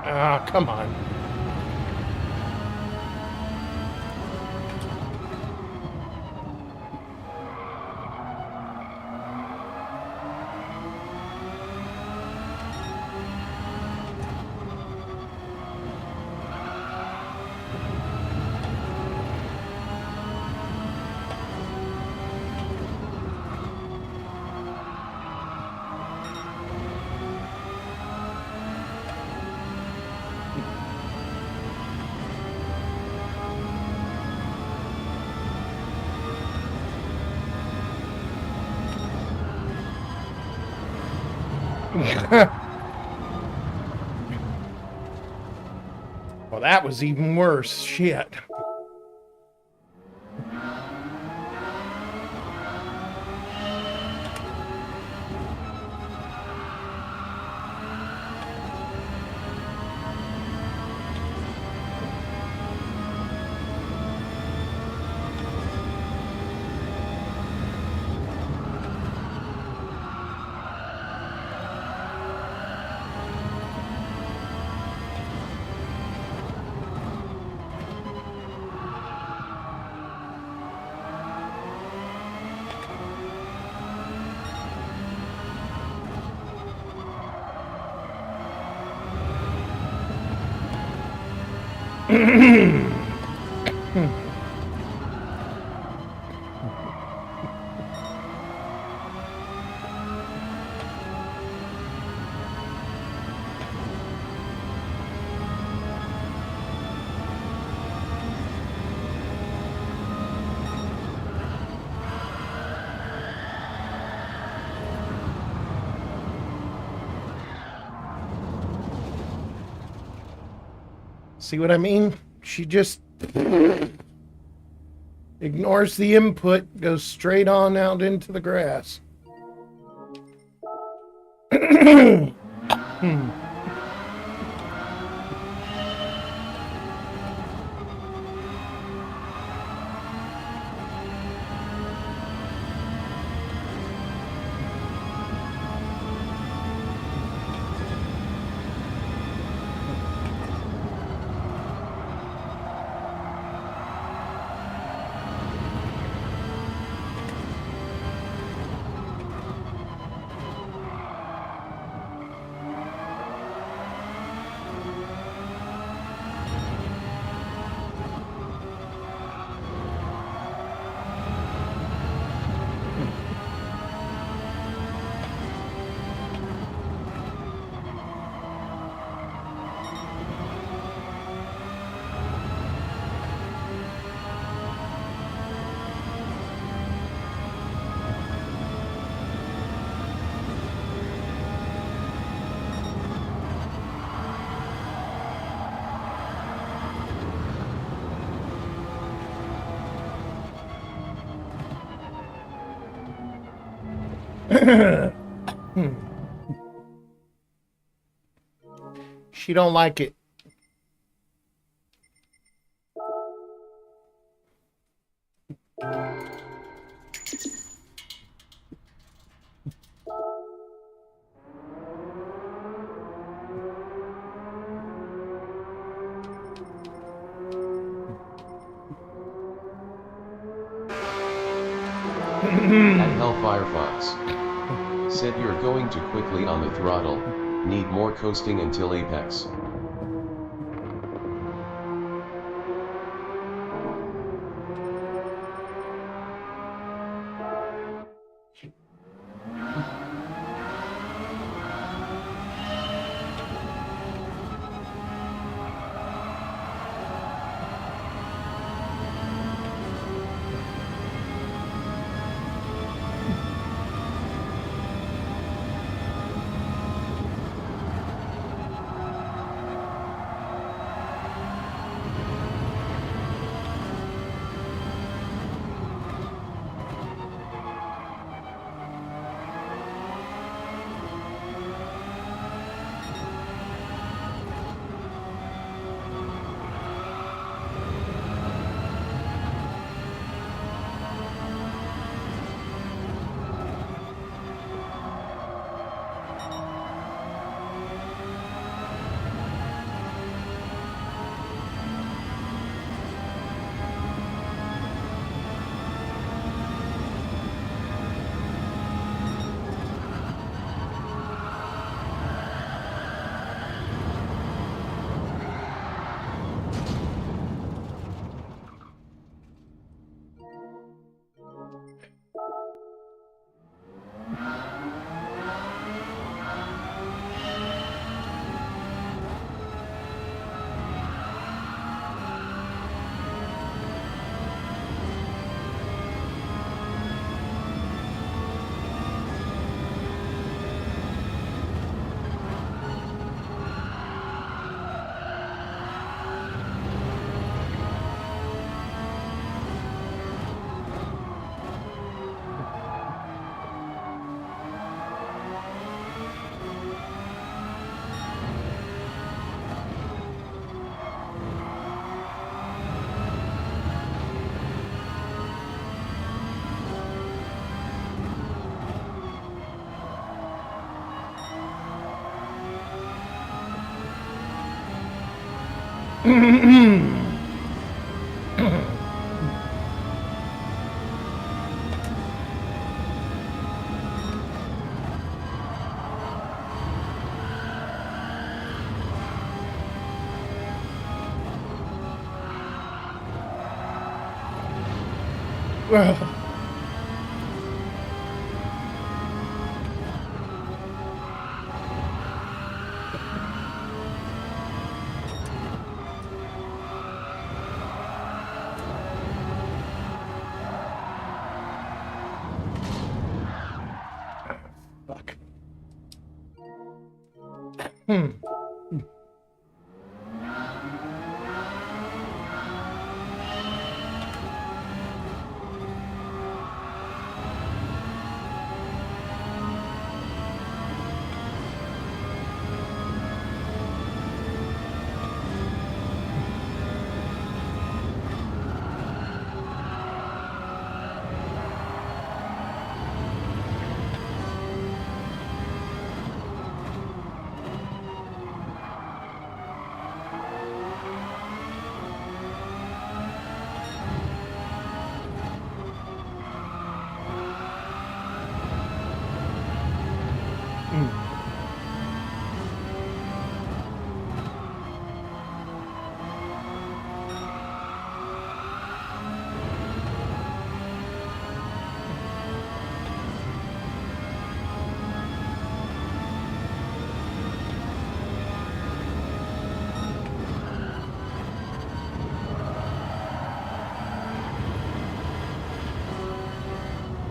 Ah, come on. Well, that was even worse. Shit. See what I mean? She just ignores the input, goes straight on out into the grass. She don't like it. At Hellfire Fox. Said you're going too quickly on the throttle, need more coasting until apex. Fuck.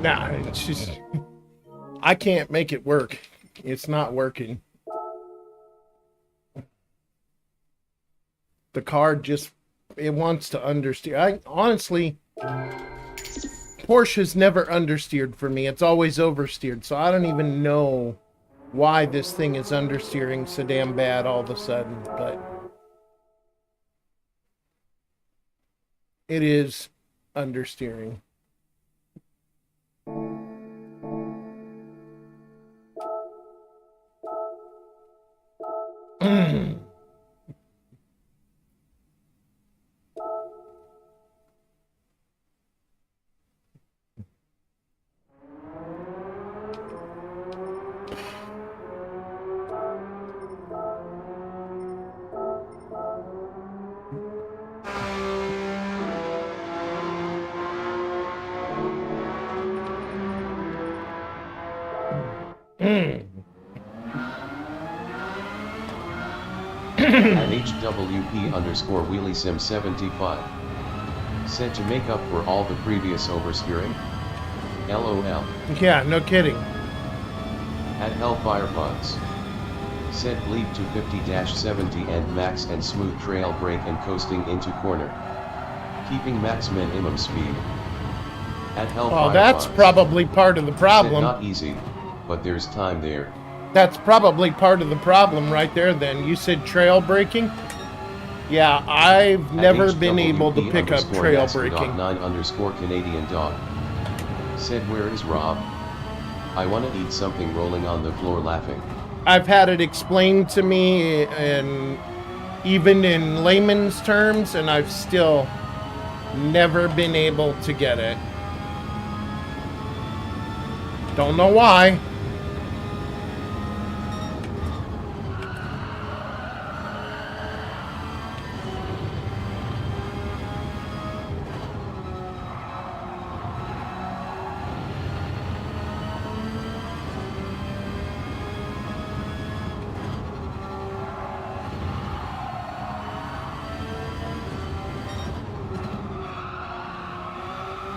Nah, it's just I can't make it work. It's not working. The car just it wants to understeer. I honestly Porsche's never understeered for me. It's always oversteered. So I don't even know why this thing is understeering so damn bad all of a sudden, but it is understeering. At HWP_WheelieSim75. Said to make up for all the previous oversteering? LOL. Yeah, no kidding. At Hellfire Bugs. Said bleep to 50-70 and max and smooth trail brake and coasting into corner. Keeping max minimum speed. At Hellfire Well, that's Bugs. probably part of the Said problem. not easy, but there's time there. That's probably part of the problem right there then. You said trail braking? Yeah, I've never been able to pick up trail braking. _9_Canadian dog. Said where is Rob? I wanna eat something rolling on the floor laughing. I've had it explained to me and even in layman's terms, and I've still never been able to get it. Don't know why.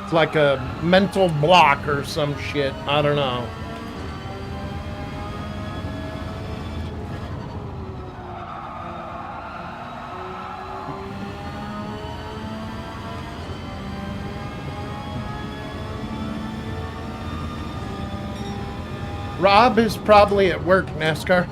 It's like a mental block or some shit. I don't know. Rob is probably at work, NASCAR.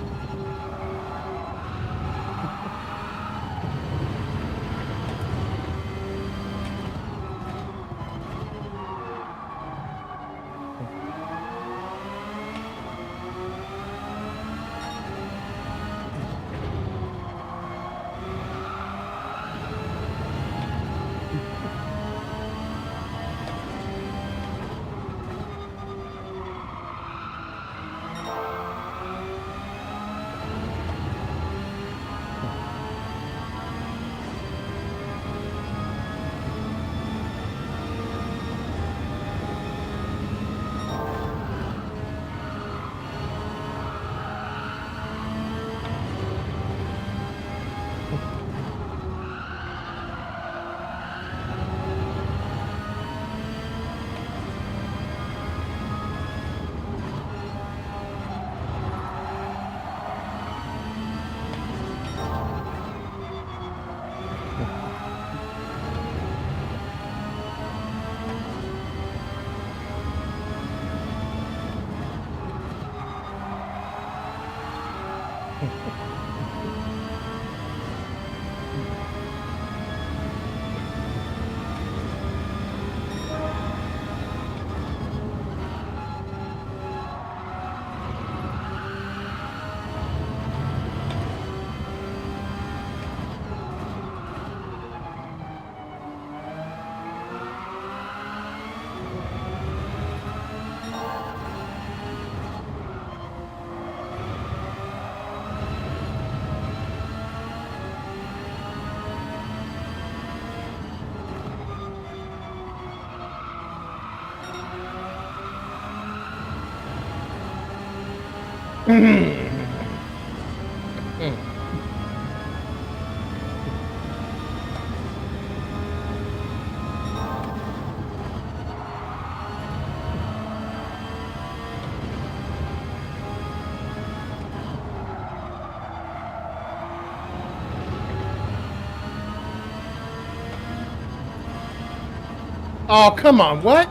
Oh, come on, what?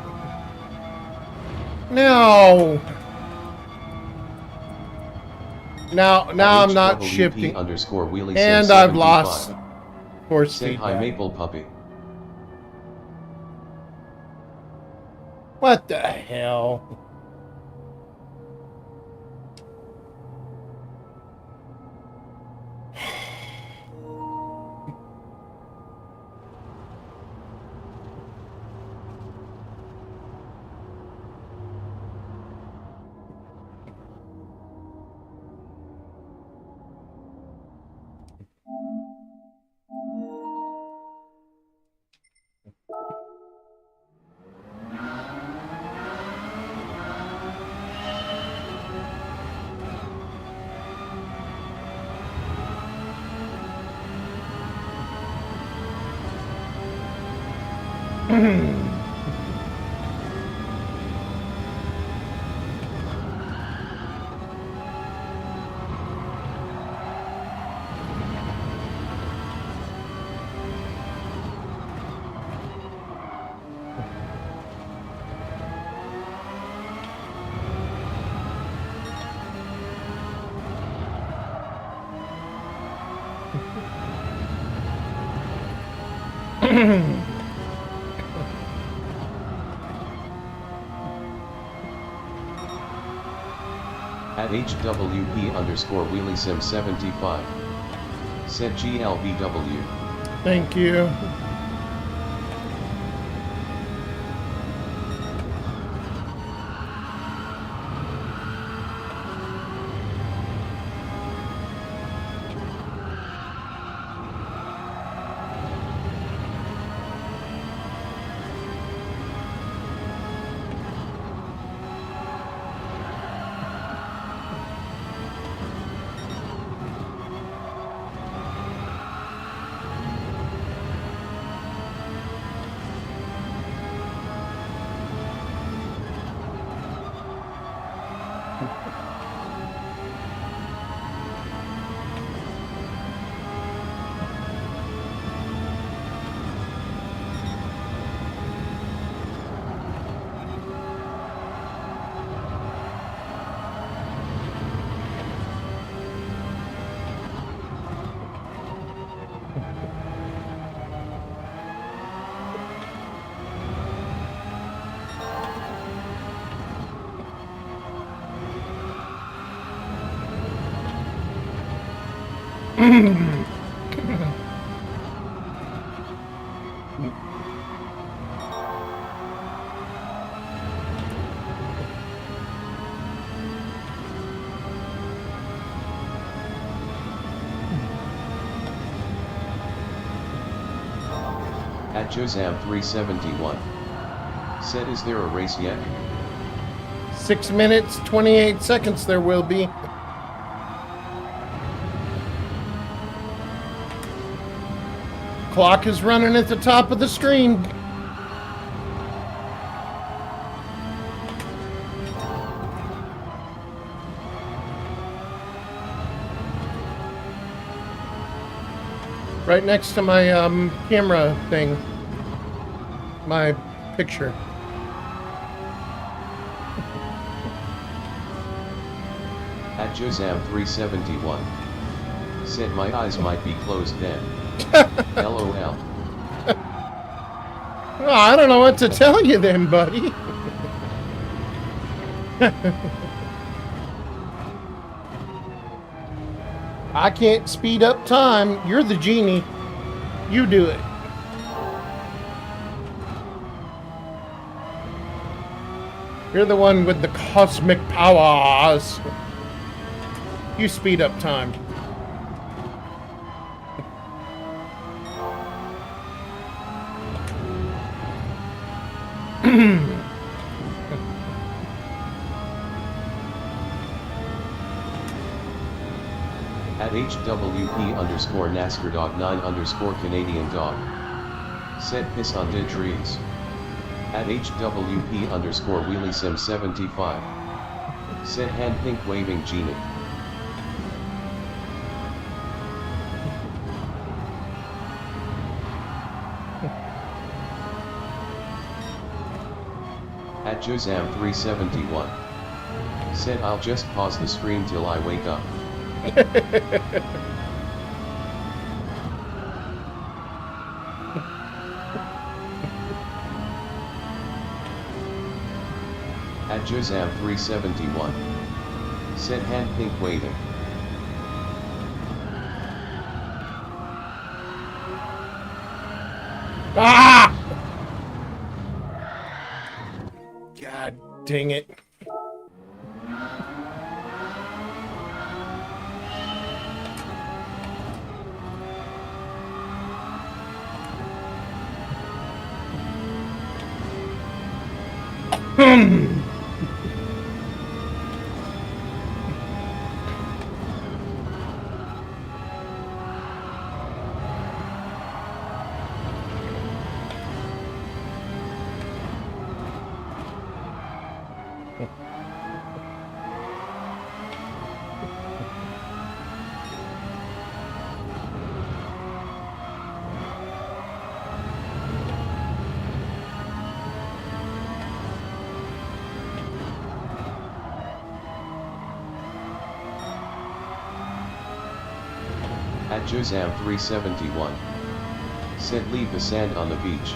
No. Now I'm not shifting. _Wheelie And Sim I've 75. lost force Say hi, feedback. Maple Puppy. What the hell? At HWP_Wheelie Sim 75. Said GLBW. Thank you. At Josam 371. Said, is there a race yet? 6 minutes, 28 seconds there will be. Clock is running at the top of the screen. Right next to my camera thing. My picture. At Jozam371. Said my eyes might be closed then. LOL. Well, I don't know what to tell you then, buddy. I can't speed up time. You're the genie. You do it. You're the one with the cosmic powers. You speed up time. At HWP underscore NASCAR dog 9 underscore Canadian dog. Said piss on dead trees. At HWP underscore Wheelie Sim 75. Said hand pink waving genie. At Jozam371. Said I'll just pause the stream till I wake up. At Jozam371. Said hand pink waving. Ah! God dang it. At Jozam371. Said leave the sand on the beach.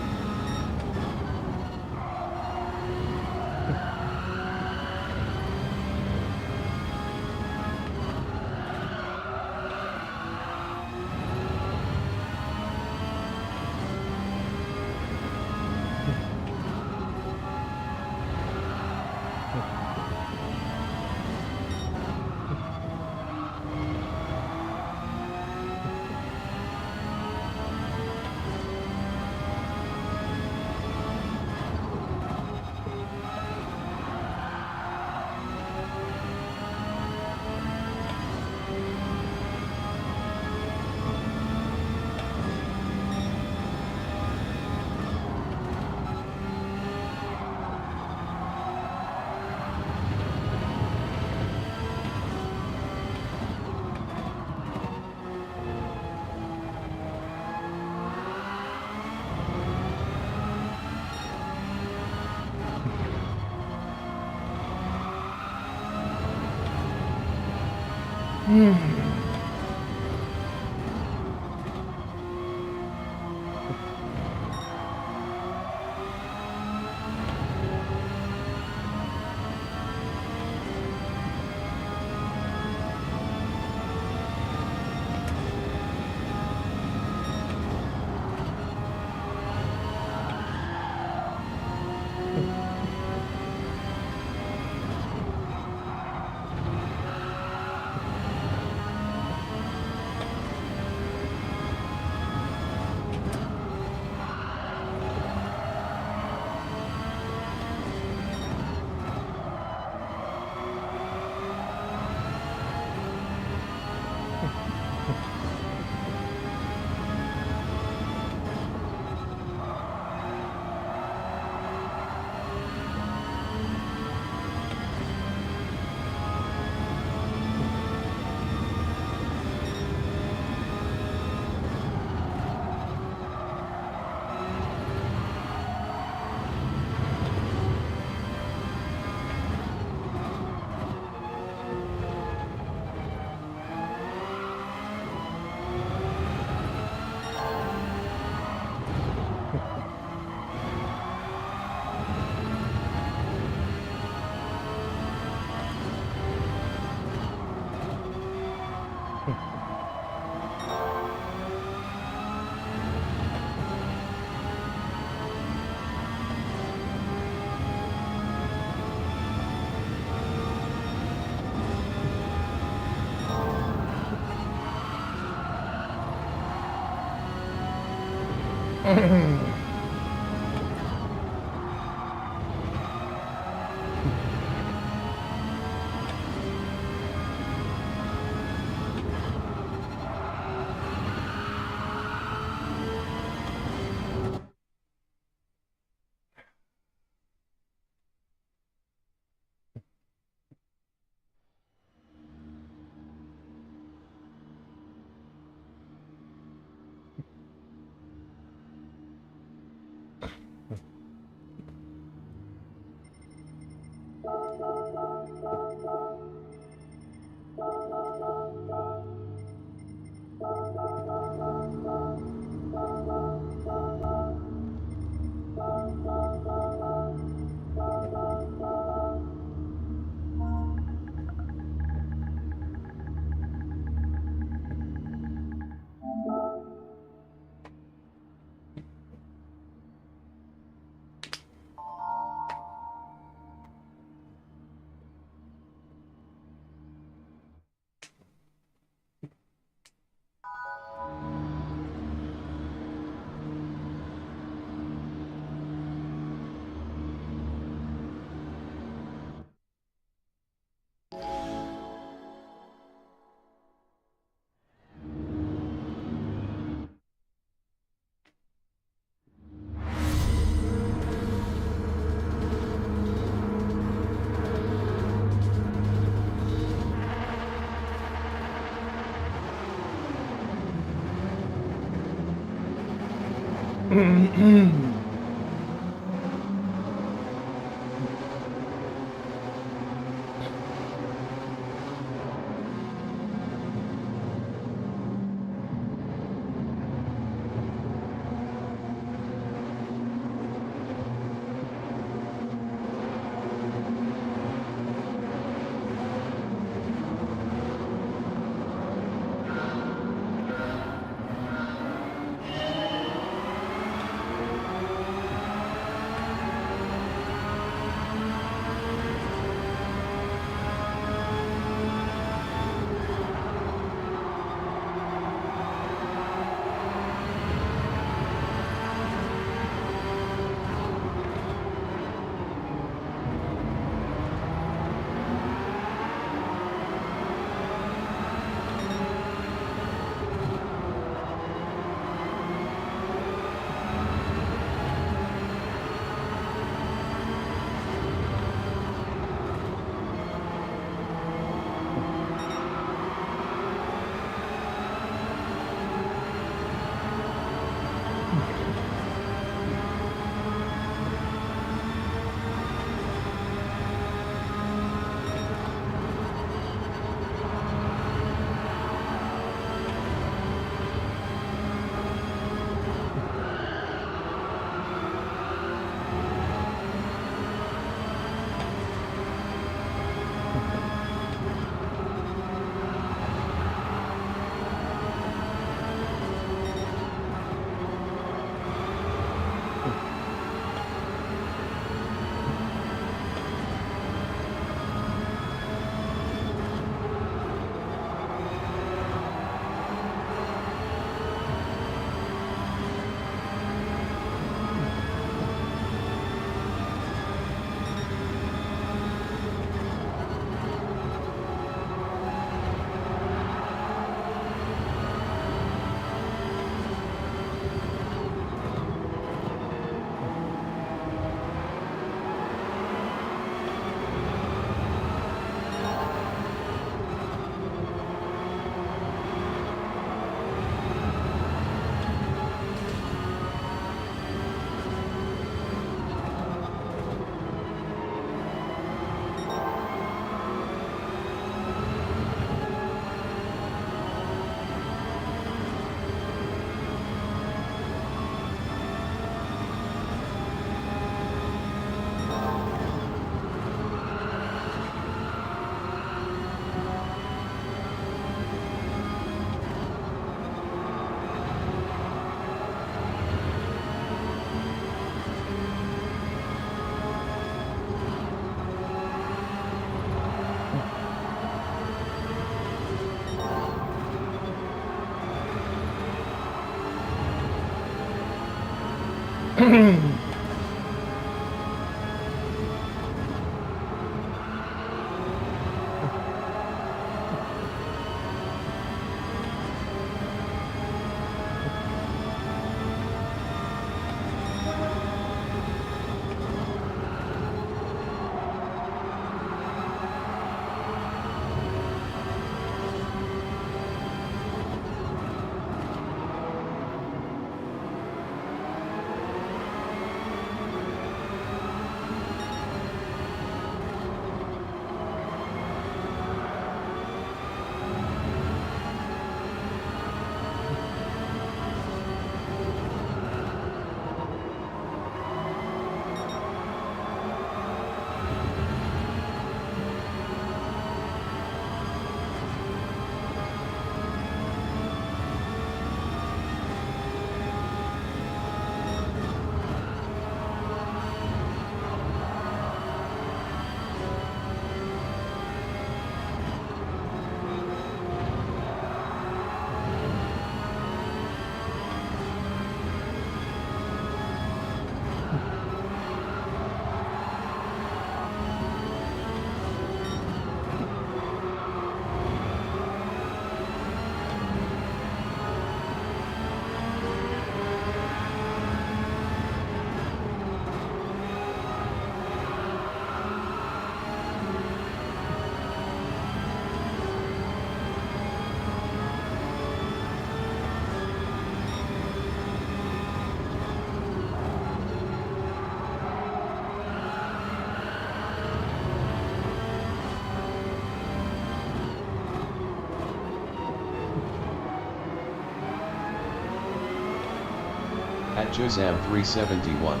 At Jozam 371.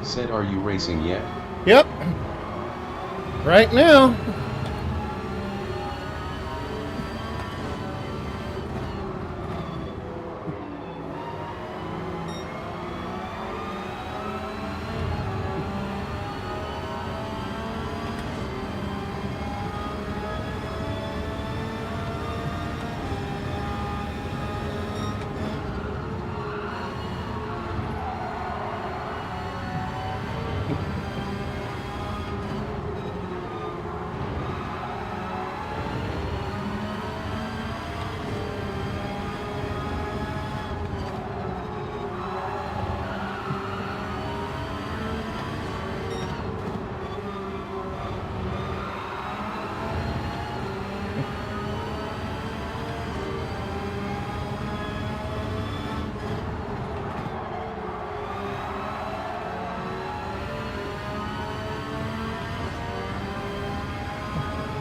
Said, are you racing yet? Yep. Right now.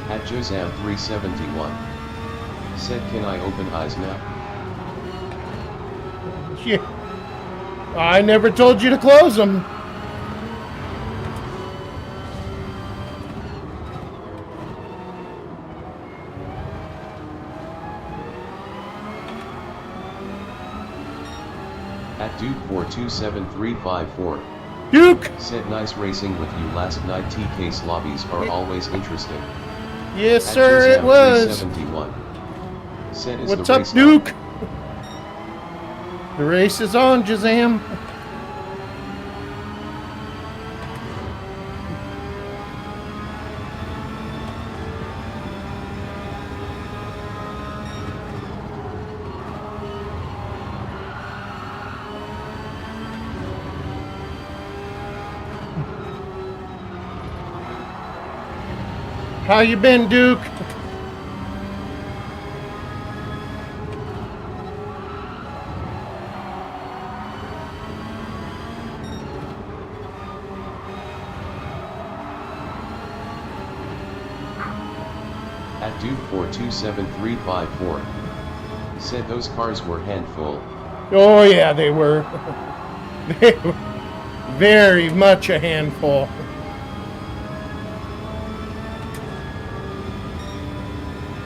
At Jozam 371. Said, can I open eyes now? Yeah. I never told you to close them. At Duke427354. Duke! Said, nice racing with you last night. TK's lobbies are always interesting. Yes, At sir, it Jozam was. 371. Said, is What's the up, race Duke? The race is on, Jazam. How you been, Duke? At Duke427354. Said those cars were handful. Oh, yeah, they were. They were very much a handful.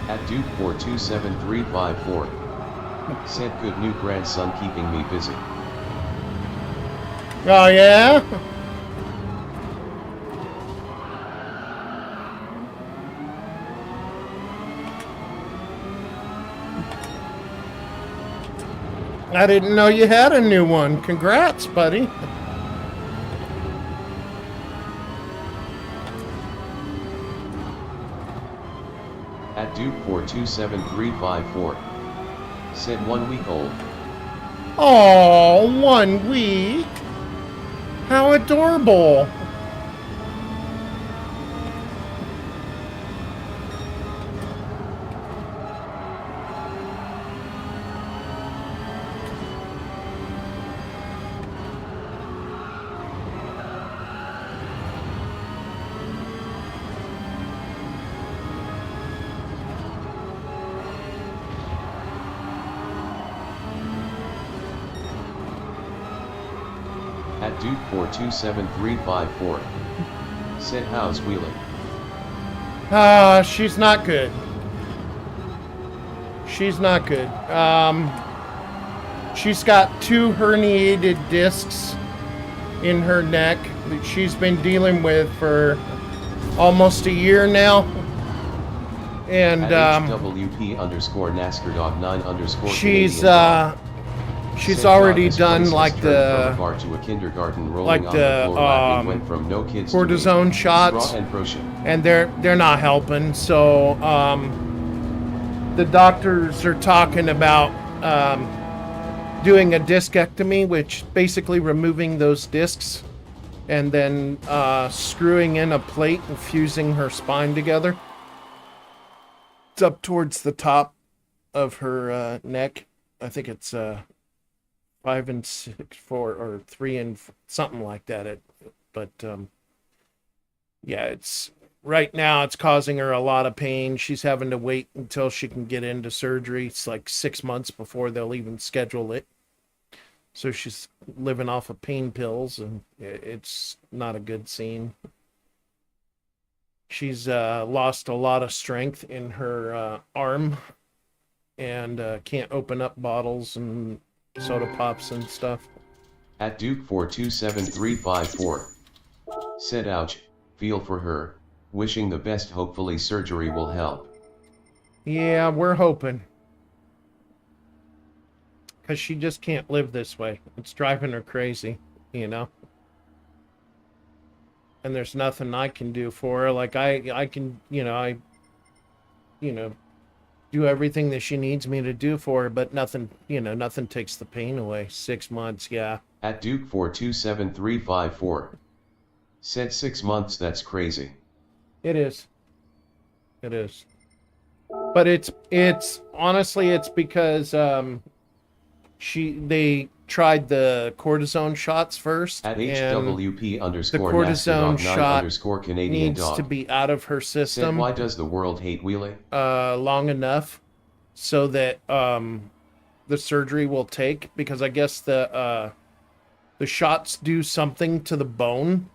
At Duke427354. Said, good new grandson keeping me busy. Oh, yeah? I didn't know you had a new one. Congrats, buddy. At Duke427354. Said 1 week old. Oh, 1 week. How adorable. At Duke427354. Said how's wheeling? She's not good. She's not good. She's got 2 herniated discs in her neck that she's been dealing with for almost a year now. And at HWP underscore NASCAR dog 9 underscore she's Canadian dog. she's Said already God, this done place like has turned from a the bar to a kindergarten rolling like on the, the floor laughing went from no kids to me. cortisone shots. Straw and Proscia. And they're not helping. So the doctors are talking about doing a discectomy, which basically removing those discs and then screwing in a plate and fusing her spine together. It's up towards the top of her neck. I think it's 5 and 6, 4 or 3 and something like that. But yeah, it's right now it's causing her a lot of pain. She's having to wait until she can get into surgery. It's like 6 months before they'll even schedule it. So she's living off of pain pills, and it's not a good scene. She's lost a lot of strength in her arm and can't open up bottles and soda pops and stuff. At Duke427354. Said ouch, feel for her, wishing the best, hopefully surgery will help. Yeah, we're hoping. Because she just can't live this way. It's driving her crazy, you know? And there's nothing I can do for her. Like, I can, do everything that she needs me to do for her, but nothing, nothing takes the pain away. 6 months, yeah. At Duke427354. Said 6 months, that's crazy. It is. It is. But it's honestly, it's because they tried the cortisone shots first. At and HWP the underscore cortisone NASCAR dog 9 shot underscore Canadian needs dog. to be out of her Said system why does the world hate wheeling? long enough so that the surgery will take, because I guess the shots do something to the bone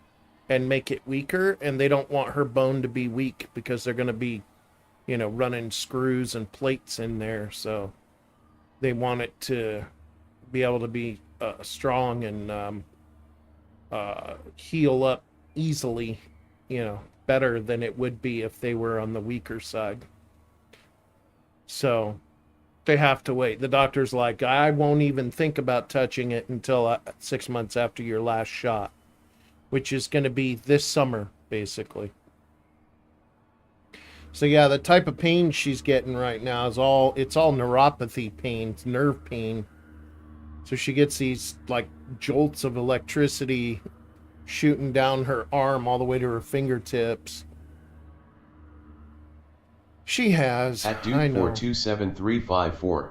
and make it weaker, and they don't want her bone to be weak because they're going to be, running screws and plates in there. So they want it to be able to be strong and heal up easily, better than it would be if they were on the weaker side. So they have to wait. The doctor's like, I won't even think about touching it until 6 months after your last shot, which is going to be this summer, basically. So yeah, the type of pain she's getting right now is all neuropathy pain, it's nerve pain. So she gets these like jolts of electricity shooting down her arm all the way to her fingertips. She has. At I know. Duke427354.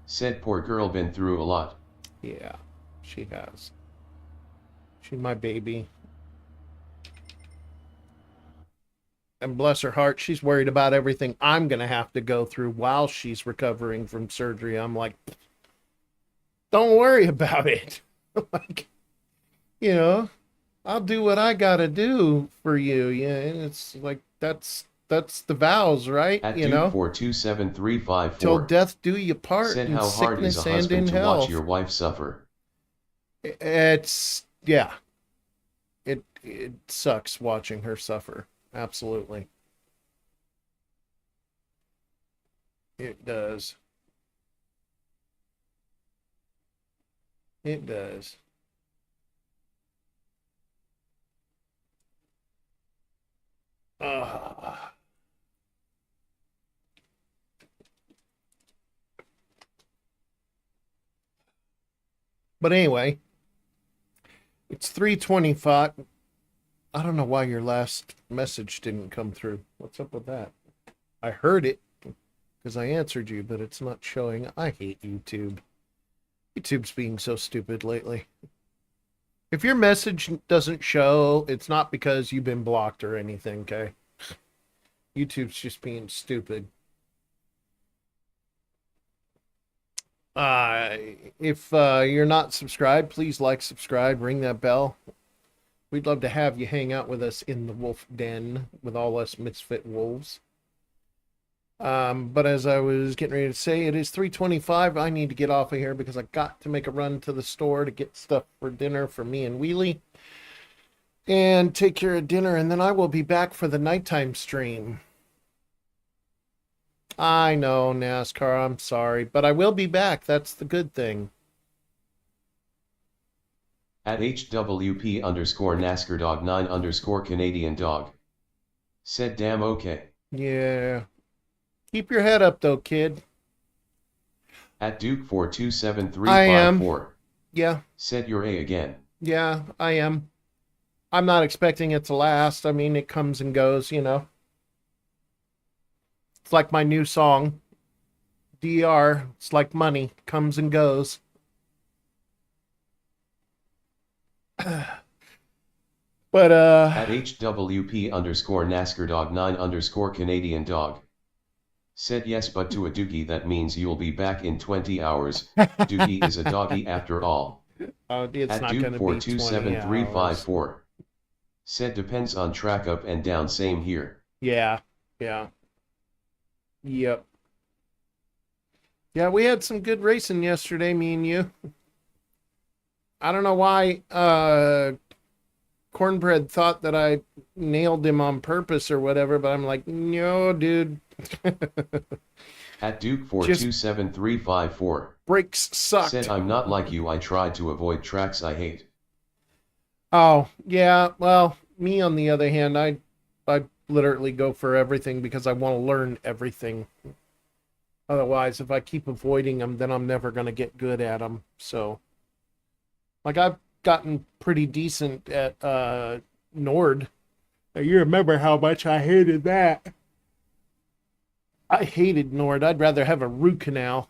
Said poor girl been through a lot. Yeah, she has. She's my baby. And bless her heart, she's worried about everything I'm going to have to go through while she's recovering from surgery. I'm like, don't worry about it. Like, I'll do what I got to do for you. Yeah, and it's like, that's the vows, right? At Duke427354. Till death do you part. Said in how hard is a sickness and in husband to health. watch your wife suffer? It's, yeah. It sucks watching her suffer. Absolutely. It does. It does. But anyway, it's 3:25. I don't know why your last message didn't come through. What's up with that? I heard it because I answered you, but it's not showing. I hate YouTube. YouTube's being so stupid lately. If your message doesn't show, it's not because you've been blocked or anything, okay? YouTube's just being stupid. If you're not subscribed, please like, subscribe, ring that bell. We'd love to have you hang out with us in the wolf den with all us Misfit Wolves. But as I was getting ready to say, it is 3:25. I need to get off of here because I got to make a run to the store to get stuff for dinner for me and Wheelie. And take care of dinner, and then I will be back for the nighttime stream. I know, NASCAR, I'm sorry, but I will be back. That's the good thing. At HWP _ NASCAR dog 9 _ Canadian dog. Said damn okay. Yeah. Keep your head up though, kid. At Duke 427354. I am. Yeah. Said you're A again. Yeah, I am. I'm not expecting it to last. I mean, it comes and goes, you know. It's like my new song, DR. It's like money, comes and goes. But at HWP _ NASCAR dog 9 _ Canadian dog. Said yes, but to a doogie that means you'll be back in 20 hours. Doogie is a doggy after all. Oh, it's at not Duke going to be 427354. Said depends on track up and down, same here. Yeah. Yep. Yeah, we had some good racing yesterday, me and you. I don't know why Cornbread thought that I nailed him on purpose or whatever, but I'm like, no, dude. At Duke 427354. Brakes sucked. Said I'm not like you, I tried to avoid tracks I hate. Oh, yeah, well, me on the other hand, I literally go for everything because I want to learn everything. Otherwise, if I keep avoiding them, then I'm never going to get good at them. So, like, I've gotten pretty decent at Nord. Now, you remember how much I hated that. I hated Nord. I'd rather have a root canal.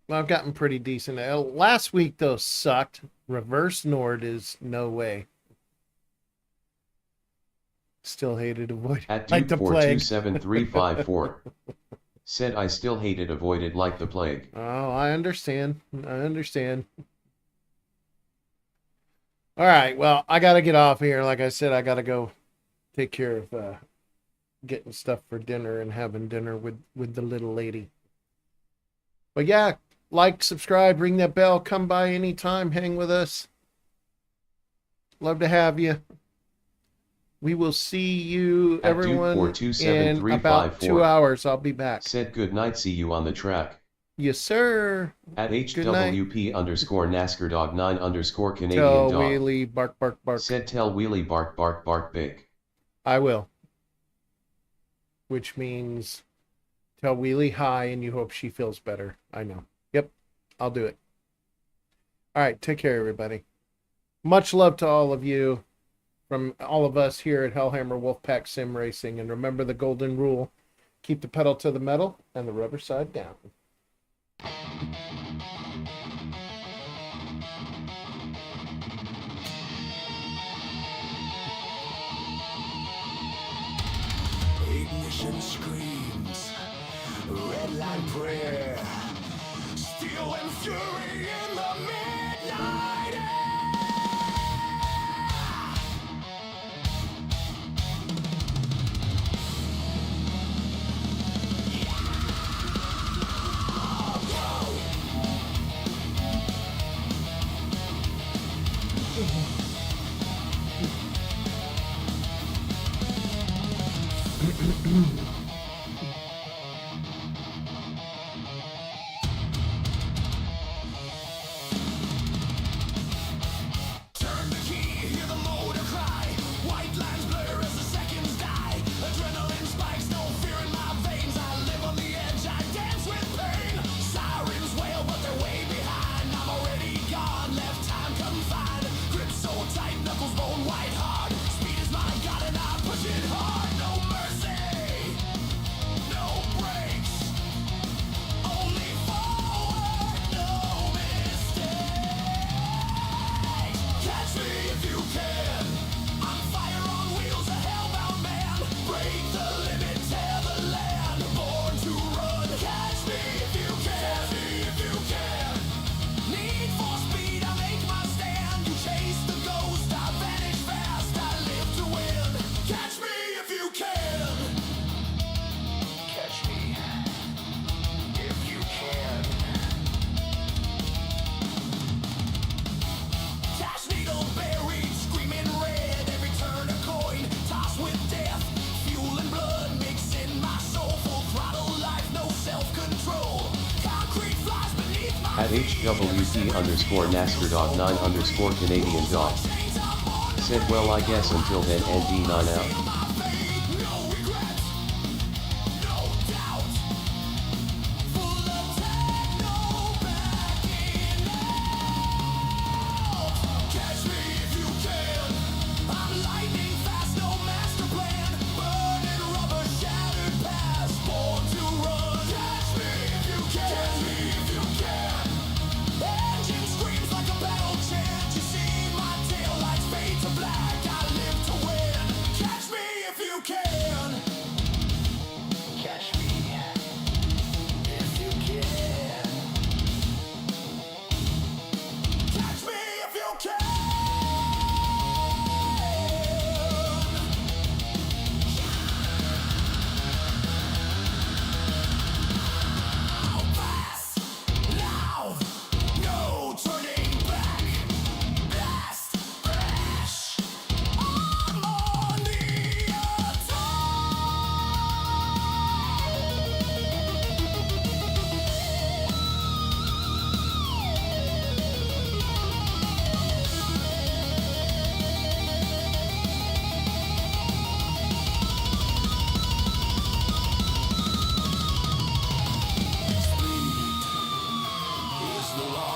Well, I've gotten pretty decent. Last week, though, sucked. Reverse Nord is no way. Still hated avoid. At like Duke the plague. 427354. Said I still hated avoided like the plague. Oh, I understand. All right, well, I got to get off here. Like I said, I got to go take care of getting stuff for dinner and having dinner with the little lady. But yeah, like, subscribe, ring that bell, come by anytime, hang with us. Love to have you. We will see you, At everyone, Duke in about 2 hours. I'll be back. Said good night, see you on the track. Yes, sir. At HWP _ NASCAR dog 9 _ Canadian Tell dog. Wheelie, bark, bark, bark. Said tell Wheelie bark, bark, bark big. I will. Which means tell Wheelie hi and you hope she feels better. I know. Yep, I'll do it. All right, take care, everybody. Much love to all of you from all of us here at Hellhammer Wolfpack Sim Racing. And remember the golden rule. Keep the pedal to the metal and the rubber side down. Ignition screams, red line prayer, steel and fury in the midnight air. At HWP underscore NASCAR dog 9 underscore Canadian dog. Said well I guess until then ND9 out. The law.